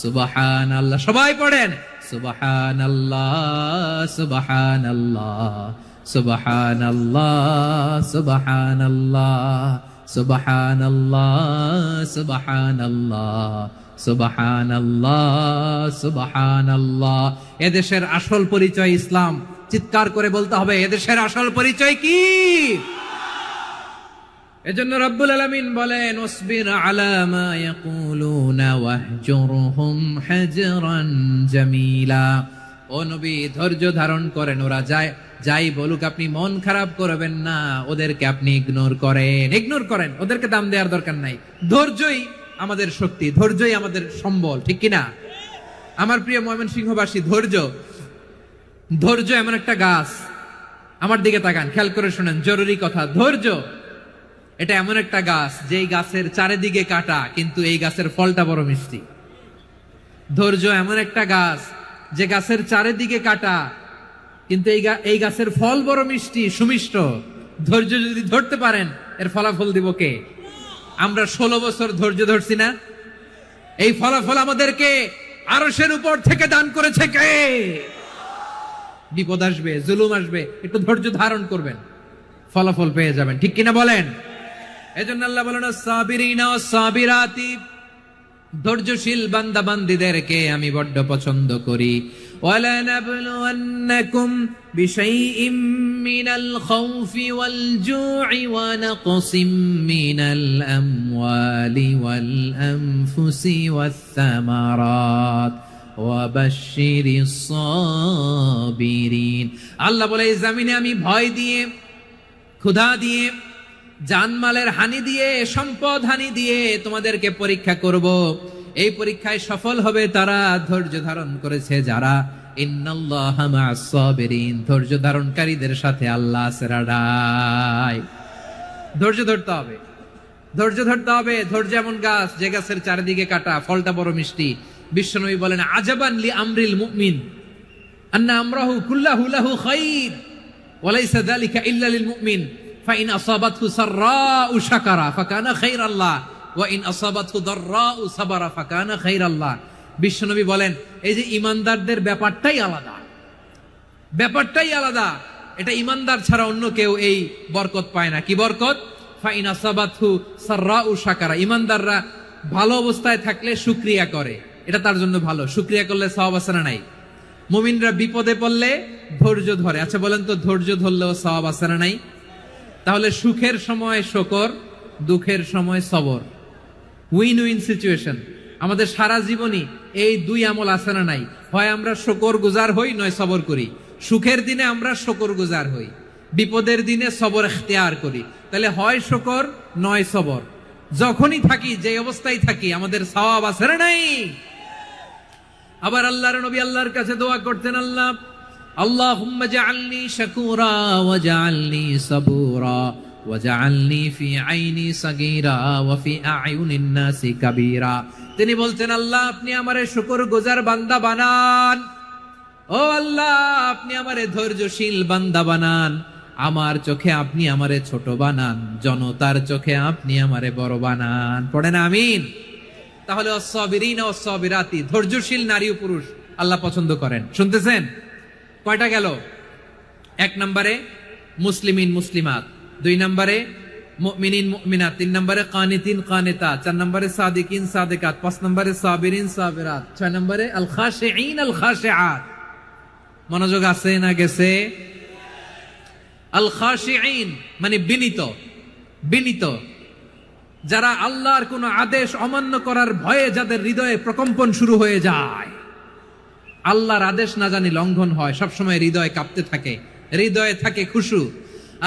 Speaker 1: সুবহানাল্লাহ। সবাই পড়েন সুবহানাল্লাহ, সুবহানাল্লাহ, সুবহানাল্লাহ, সুবহানাল্লাহ, সুবহানাল্লাহ, সুবহানাল্লাহ, সুবহানাল্লাহ, সুবহানাল্লাহ। এদেশের আসল পরিচয় ইসলাম। চিৎকার করে বলতে হবে, এদেশের আসল পরিচয় কি? এজন্য রব্বুল আলামিন বলেন, ওয়াসবির আলা মা ইয়াকুলুনা ওয়াহজুরহুম হাজরান জামিলা। ও নবী, ধৈর্য ধারণ করেন, ওরা যাই বলুক আপনি মন খারাপ করবেন না, ওদেরকে আপনি ইগনোর করেন, ওদেরকে দাম দেওয়ার দরকার নাই। ধৈর্যই আমাদের শক্তি, ধৈর্যই আমাদের সম্বল, ঠিক কিনা? আমার প্রিয় ময়মনসিংহবাসী, ধৈর্য এমন একটা গাছ, আমার দিকে তাকান, খেয়াল করে শুনেন, জরুরি কথা। ধৈর্য এটা এমন একটা গাছ যেই গাছের চারিদিকে কাটা, কিন্তু এই গাছের ফলটা বড় মিষ্টি। ধৈর্য এমন একটা গাছ যে গাছের চারিদিকে কাটা, কিন্তু এই গাছের ফল বড় মিষ্টি, সুমিষ্ট। ধৈর্য যদি ধরতে পারেন, এর ফলাফল দিব কে? আমরা 16 বছর ধৈর্য ধরছি না? এই ফলাফল আমাদেরকে আরশের উপর থেকে দান করেছে কে? বিপদ আসবে, জুলুম আসবে, একটু ধৈর্য ধারণ করবেন, ফলাফল পেয়ে যাবেন, ঠিক কিনা বলেন? এজন্য আল্লাহ বলেন, সাবিরিনা ওয়াস সাবিরাতি, ধৈর্যশীল বান্দা বান্দীদেরকে আমি বড্ড পছন্দ করি। ওয়ালা নাবলুওয়ান্নাকুম বিশাইইম মিনাল খাউফি ওয়াল জু'i ওয়া নাকসিম মিনাল আমওয়ালি ওয়াল আনফুসি ওয়াস সামারাত ওয়া বাশশিরিস সাবিরিন। আল্লাহ বলে, এই জমিনে আমি ভয় দিয়ে, ক্ষুধা দিয়ে, জানমালের হানি দিয়ে, সম্পদ হানি দিয়ে তোমাদেরকে পরীক্ষা করব। এই পরীক্ষায় সফল হবে তারা, ধৈর্য ধারণ করেছে যারা। ইন্নাল্লাহা মা'আস সাবিরিন, ধৈর্য ধারণকারীদের সাথে আল্লাহ আছে রাডাই। ধৈর্য ধরতে হবে, ধৈর্য ধরতে হবে। ধৈর্য এমন গাছ যে গাছের চারিদিকে কাটা, ফলটা বড় মিষ্টি। বিশ্বনবী বলেন, আজাবান লি আমরিল মুমিন আন্না আমরাহু কুল্লাহু লাহু খাইর ওয়া লাইসা যালিকা ইল্লা লিল মুমিন ফাইন আসাবাতহু সাররাউ শাকারা ফাকানা খাইরাল্লাহ ওয়া ইন আসাবাতহু দাররাউ সাবারা ফাকানা খাইরাল্লাহ। বিশ্বনবী বলেন, এই যে ইমানদারদের ব্যাপারটাই আলাদা, ব্যাপারটাই আলাদা। এটা ইমানদার ছাড়া অন্য কেউ এই বরকত পায় না। কি বরকত? ফাইন আসাবাতহু সাররাউ শাকারা, ইমানদাররা ভালো অবস্থায় থাকলে শুকরিয়া করে, এটা তার জন্য ভালো। শুকরিয়া করলে সওয়াব আছে না নাই? মুমিনরা বিপদে পড়লে ধৈর্য ধরে। আচ্ছা বলেন তো, ধৈর্য ধরলেও সওয়াব আছে না নাই? তাহলে সুখের সময় শুকর, দুঃখের সময় সবর, উইন উইন সিচুয়েশন। আমাদের সারা জীবনই এই দুই আমল আছে না নাই? হয় আমরা শুকর গুজার হই, নয় সবর করি। সুখের দিনে আমরা শুকর গুজার হই, বিপদের দিনে সবর ইখতিয়ার করি। তাহলে হয় শুকর নয় সবর। যখনই থাকি, যে অবস্থায় থাকি, আমাদের সওয়াব আছে না নাই? আবার আল্লাহর নবী আল্লাহর কাছে দোয়া করতেন, আল্লাহ আল্লাহুম্মা জাআলনি শাকুরা ওয়া জাআলনি সাবুরা ওয়া জাআলনি ফি আইনি সাগীরা ওয়া ফি আ'য়ুনিন নাসি কাবীরা। তিনি বলতেন, আল্লাহ আপনি আমারে শুকরগুজার বান্দা বানান, ও আল্লাহ আপনি আমারে ধৈর্যশীল বান্দা বানান, আমার চোখে আপনি আমারে ছোট বানান, জনতার চোখে আপনি আমারে বড় বানান। পড়েন আমিন। তাহলে আস-সাবিরিনা ওয়াস-সাবিরাতি, ধৈর্যশীল নারী ও পুরুষ আল্লাহ পছন্দ করেন। শুনতেছেন? কয়টা গেল? 1 নম্বরে মুসলিমিন মুসলিমাত, 2 নম্বরে মুমিনিন মুমিনাত, 3 নম্বরে কানিতিন কানিতাত, 4 নম্বরে সাদিকিন সাদিকাত, 5 নম্বরে সাবিরিন সাবিরাত, 6 নম্বরে আল খাশিঈন আল খাশিআত। মনোযোগ আছে না গেছে? আল খাশিঈন মানে বিনীত, বিনীত, যারা আল্লাহর কোন আদেশ অমান্য করার ভয়ে যাদের হৃদয়ে প্রকম্পন শুরু হয়ে যায়, আল্লাহর আদেশ না জানি লঙ্ঘন হয়, সবসময় হৃদয় কাঁপতে থাকে, হৃদয়ে থাকে খুশু।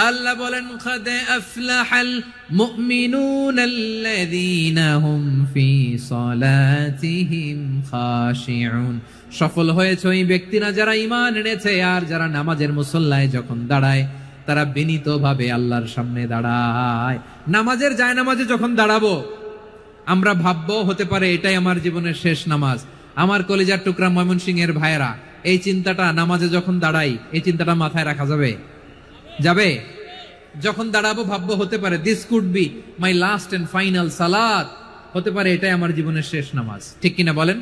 Speaker 1: আল্লাহ বলেন, কাদ আফলাহাল মুমিনুনাল্লাযীনা হুম ফি সালাতিহিম খাশিউন। সফল হয়েছে ওই ব্যক্তিরা যারা ঈমান এনেছে আর যারা নামাজের মুসল্লায় যখন দাঁড়ায় তারা বিনীতভাবে আল্লাহর সামনে দাঁড়ায়। নামাজের জায়নামাজে যখন দাঁড়াবো আমরা ভাববো, হতে পারে এটাই আমার জীবনের শেষ নামাজ। আমার কলিজার টুকরা ময়মনসিংহের ভাইয়েরা, এই চিন্তাটা নামাজে যখন দাঁড়াই, এই চিন্তাটা মাথায় রাখা যাবে? যাবে? যখন দাঁড়াবো ভাববো, হতে পারে this could be my last and final সালাত, হতে পারে এটাই আমার জীবনের শেষ নামাজ, ঠিক কিনা বলেন?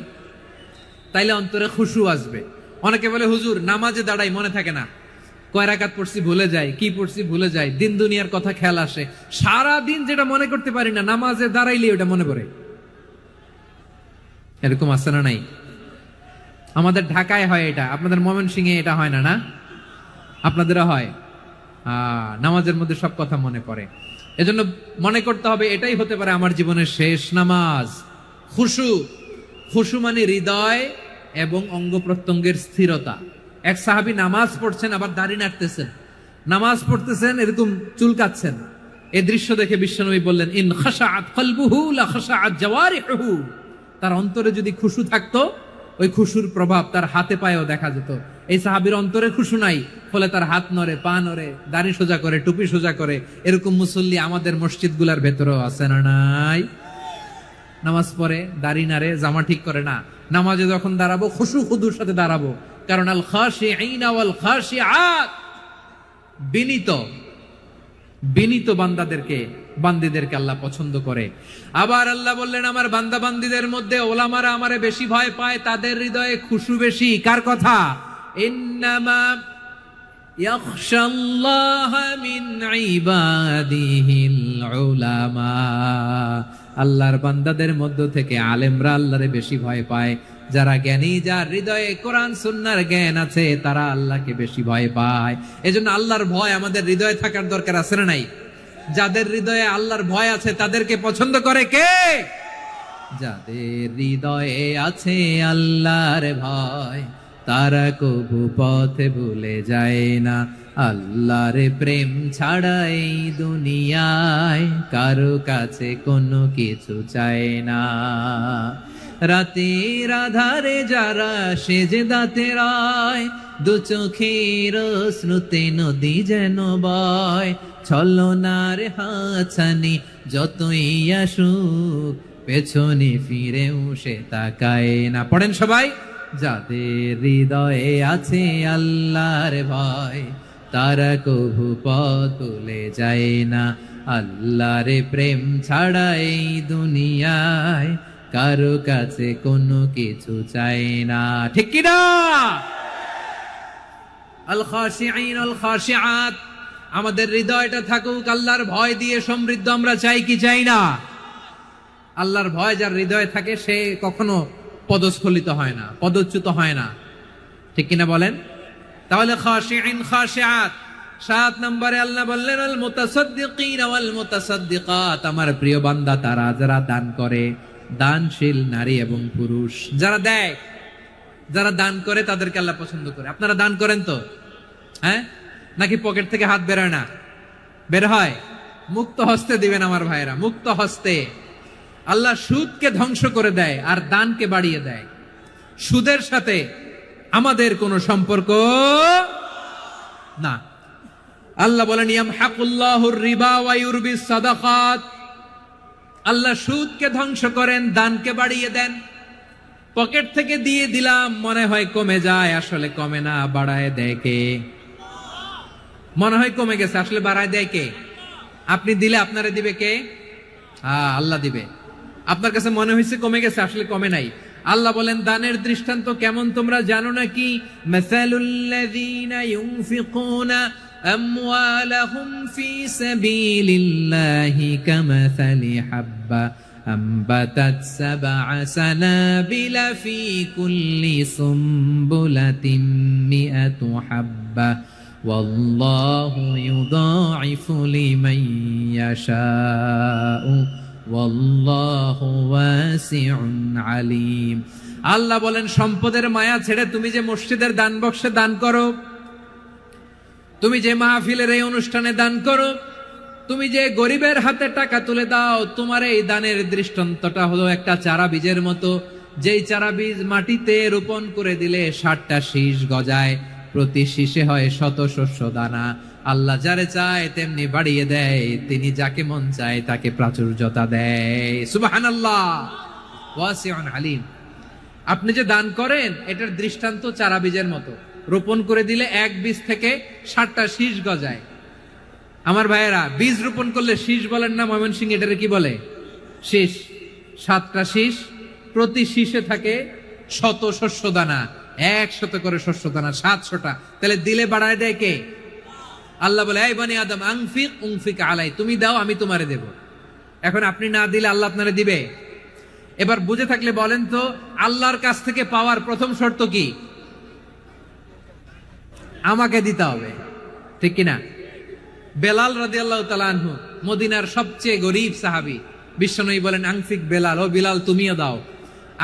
Speaker 1: তাইলে অন্তরে খুশু আসবে। অনেকে বলে, হুজুর নামাজে দাঁড়াই মনে থাকে না, কয় রাকাত পড়ছি ভুলে যাই, কি পড়ছি ভুলে যাই, দিন দুনিয়ার কথা খেয়াল আসে, সারা দিন যেটা মনে করতে পারি না নামাজে দাঁড়াইলে ওটা মনে পড়ে। এরকম আছে না নাই? আমাদের ঢাকায় হয় এটা, আপনাদের ময়মনসিংহে এটা হয় না? না, আপনাদেরও হয়। নামাজের মধ্যে সব কথা মনে পড়ে। এজন্য মনে করতে হবে এটাই হতে পারে আমার জীবনের শেষ নামাজ। খুশু, খুশু মানে হৃদয় এবং অঙ্গ প্রত্যঙ্গের স্থিরতা। এক সাহাবী নামাজ পড়ছেন আবার দাড়ি নাড়তেছেন, নামাজ পড়তেছেন এরকম চুলকাচ্ছেন, এই দৃশ্য দেখে বিশ্বনবী বললেন, ইন খাশাআত কলবুহু লা খাশাআত জাওয়ারিহুহু। তার অন্তরে যদি খুশু থাকতো, ওই খুশুর প্রভাব তার হাতে পায়েও দেখা যেত। এই সাহাবীর অন্তরে খুশু নাই, ফলে তার হাত নড়ে, পা নড়ে, দাড়ি সোজা করে, টুপি সোজা করে। এরকম মুসল্লি আমাদের মসজিদগুলোর ভেতরেও আছে না নাই? নামাজ পড়ে, দাড়ি নাড়ে, জামা ঠিক করে না, নামাজে যখন দাঁড়াবো খুশু খুদুর সাথে দাঁড়াবো। কারণ আল খাশিঈনা ওয়াল খাশিআত, বিনীত বান্দিদেরকে আল্লাহ পছন্দ করে। আবার আল্লাহ বললেন, আমার বান্দা বান্দিদের মধ্যে ওলামারা আমারে বেশি ভয় পায়, তাদের হৃদয়ে খুশু বেশি। কার কথা? ইন্নামা ইয়াখশাল্লাহ মিন ইবাদিহিল উলামা। আল্লাহর বান্দাদের মধ্য থেকে আলেমরা আল্লাহরে বেশি ভয় পায়। যারা জ্ঞানী, যার হৃদয়ে কোরআন সুন্নাহর জ্ঞান আছে, তারা আল্লাহকে বেশি ভয় পায়। এজন্য আল্লাহর ভয় আমাদের হৃদয়ে থাকার দরকার আছে না নাই? যাদের হৃদয়ে আল্লাহর ভয় আছে তাদেরকে পছন্দ করে কে? যাদের হৃদয়ে আছে আল্লাহর ভয়, তারা কবু পথে ভুলে যায় না। আল্লাহর প্রেম ছাড়া এই দুনিয়ায় কারো কাছে কোনো কিছু চায় না। রাতের আধারে যারা সেজদাতে রয়, দু চোখের শ্রুতে নদী যেন বয়। ছলনার হাতছানি যতই আসুক, পেছনে ফিরেও সে তাকায় না। পড়েন সবাই। যাদের হৃদয়ে আছে আল্লাহর ভয়, তারা কভু পথ ভুলে যায় না। আল্লাহর প্রেম ছাড়া এই দুনিয়ায় কারো কাছে কোনো কিছু চাই না। ঠিক কি না? আল খাশিঈন আল খাশিআত, আমাদের হৃদয়টা থাকুক আল্লাহর ভয় দিয়ে সমৃদ্ধ। আমরা চাই কি চাই না? আল্লাহর ভয় যার হৃদয়ে থাকে, সে কখনো পদস্খলিত হয় না, পদচ্যুত হয় না। ঠিক কিনা বলেন? তাহলে খাশিঈন খাশিআত। 7 নম্বরে আল্লাহ বললেন, আল মুতাসাদ্দিকিন ওয়াল মুতাসাদ্দিকাত, আমার প্রিয় বান্দা তারা যারা দান করে, দানশীল নারী এবং পুরুষ। যারা দেয়, যারা দান করে, তাদেরকে আল্লাহ পছন্দ করে। আপনারা দান করেন তো? হ্যাঁ, নাকি পকেট থেকে হাত বেরোয় না? বের হয়। মুক্ত হস্তে দিবেন আমার ভাইরা, মুক্ত হস্তে। আল্লাহ সুদকে ধ্বংস করে দেয় আর দানকে বাড়িয়ে দেয়। সুদের সাথে আমাদের কোনো সম্পর্ক না। আল্লাহ বলেন, ইয়ামহাকুল্লাহুর রিবা ওয়া ইউরবিস সাদাকাত। আল্লাহ সুদকে ধ্বংস করেন, দানকে বাড়িয়ে দেন। পকেট থেকে দিয়ে দিলাম, মনে হয় কমে যায়, আসলে কমে না, বাড়ায় দেয় কে? মনে হয় কমে গেছে, আসলে বাড়ায় দেয় কে? আপনি দিলে আপনারে দিবে কে? আল্লাহ দিবে। আপনার কাছে মনে হয়েছে কমে গেছে, আসলে কমে নাই। আল্লাহ বলেন, দানের দৃষ্টান্ত কেমন তোমরা জানো নাকি? মাসালুল্লাযীনা ইউনফিকুনা আমওয়ালাহুম ফি সাবিলিল্লাহি কামাসালি হাব্বা আম্বাতাত সাবআ সানাবিলা ফি কুল্লি সুমবুলাতিন মিআতু হাব্বা ওয়াল্লাহু ইউদাঈফু লিমান ইয়াশাউ ওয়াল্লাহু ওয়াসিউন আলীম। আল্লাহ বলেন, সম্পদের মায়া ছেড়ে তুমি যে মসজিদের দান বক্সে দান করো, তুমি যে মাহফিলের এই অনুষ্ঠানে দান করো, তুমি যে গরিবের হাতে টাকা তুলে দাও, তোমার এই দানের দৃষ্টান্তটা হলো একটা চারা বীজের মতো। যেই চারা বীজ মাটিতে রোপণ করে দিলে 60টা শীষ গজায়, প্রতি শীষে হয় শত শস্য দানা। আল্লাহ যারে চায় তেমনি বাড়িয়ে দেয়, তিনি যাকে মন চায় তাকে প্রাচুর্যতা দেয়। সুবহানাল্লাহ, ওয়াসিউন আলীম। আপনি যে দান করেন, এটার দৃষ্টান্ত চারা বীজের মতো। রোপণ করে দিলে এক বীজ থেকে 60টা শীষ গজায়। আমার ভাইয়েরা, বীজ রোপণ করলে শীষ বলেন না ময়মনসিংহ, এটারে কি বলে? শীষ। 7টা শীষ, প্রতি শীষে থাকে শত শস্য দানা। 100 করে শস্য দানা, 700টা। তাহলে দিলে বাড়ায় দেয় কে? আল্লাহ বলে, এই বনি আদম আনফিক উনফিক আলাই, তুমি দাও আমি তোমারে দেব। এখন আপনি না দিলে আল্লাহ আপনারে দিবে? এবার বুঝে থাকলে বলেন তো, আল্লাহর কাছ থেকে পাওয়ার প্রথম শর্ত কি? আমাকে দিতে হবে। ঠিক কিনা? বেলাল রাদিয়াল্লাহু তাআলা আনহু, মদিনার সবচেয়ে গরীব সাহাবী। বিশ্বনবী বলেন, আনফিক বেলাল, ও বিলাল তুমিও দাও।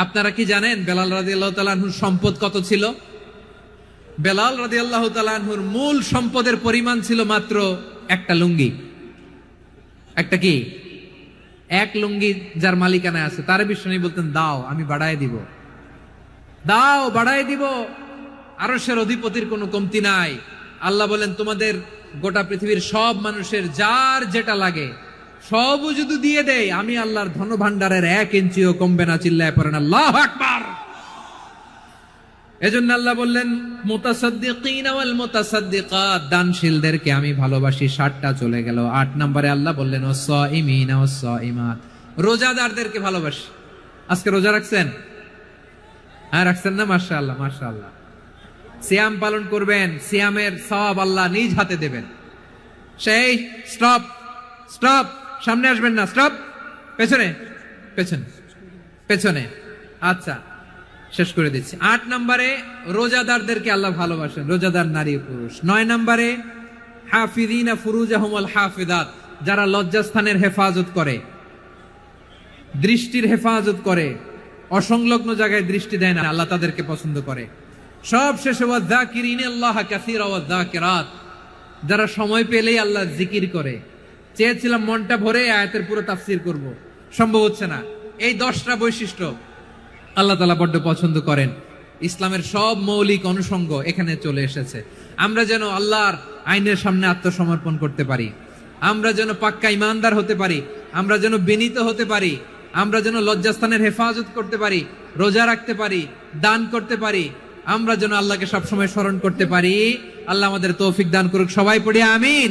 Speaker 1: আপনারা কি জানেন বেলাল রাদিয়াল্লাহু তাআলা আনহুর সম্পদ কত ছিল? বেলাল রাদিয়াল্লাহু তাআলা আনহুর মূল সম্পদের পরিমাণ ছিল মাত্র একটা লুঙ্গি। একটা কি? এক লুঙ্গি যার মালিকানায় আছে তার বিশ্বনবী বলতেন দাও আমি বাড়ায় দিব, দাও বাড়ায় দিব। আরশের অধিপতির কোনো কমতি নাই। আল্লাহ বলেন তোমাদের গোটা পৃথিবীর সব মানুষের যার যেটা লাগে সবও যদি দিয়ে দেয় আমি আল্লাহর ধন ভান্ডারের 1 ইঞ্চিও কমবে না। চিল্লায় পড়েন আল্লাহু আকবার। এজন্য আল্লাহ বললেন মুতাসাদ্দিকিন ওয়াল মুতাসাদ্দিকাত, দানশীলদেরকে আমি ভালোবাসি। 60টা চলে গেল। 8 নম্বরে আল্লাহ বললেন ওয়াস-সাইমিন ওয়াস-সাইমাত, রোজাদারদেরকে ভালোবাসি। আজকে রোজা রাখছেন? হ্যাঁ রাখছেন না? মাশাআল্লাহ মাশাআল্লাহ। সিয়াম পালন করবেন, সিয়ামের সওয়াব আল্লাহ নিজ হাতে দেবেন। সেই স্টপ স্টপ, সামনে আসবেন না, স্টপ, পেছনে পেছনে পেছনে। আচ্ছা শেষ করে দিচ্ছি। 8 নম্বরে রোজাদারদেরকে আল্লাহ ভালোবাসেন, রোজাদার নারী পুরুষ। 9 নম্বরে হাফিযিনা ফুরুজাহুম ওয়াল হাফিযাত, যারা লজ্জাস্থানের হেফাজত করে, দৃষ্টির হেফাজত করে, অসংলগ্ন জায়গায় দৃষ্টি দেয় না, আল্লাহ তাদেরকে পছন্দ করে। সব শেষে ওয়াযাকিরিনাল্লাহ কাসীরা ওয়াযাকিরাত, যারা সময় পেলেই আল্লাহ জিকির করে। চেয়েছিলাম মনটা ভরে আয়াতের পুরো তাফসীর করব, সম্ভব হচ্ছে না। এই 10টা বৈশিষ্ট্য আল্লাহ তাআলা বড্ড পছন্দ করেন। ইসলামের সব মৌলিক অনুষঙ্গ এখানে চলে এসেছে। আমরা যেন আল্লাহর আইনের সামনে আত্মসমর্পণ করতে পারি, আমরা যেন পাক্কা ইমানদার হতে পারি, আমরা যেন বিনীত হতে পারি, আমরা যেন লজ্জাস্থানের হেফাজত করতে পারি, রোজা রাখতে পারি, দান করতে পারি, আমরা যেন আল্লাহকে সবসময় স্মরণ করতে পারি। আল্লাহ আমাদের তৌফিক দান করুক। সবাই পড়ি আমিন।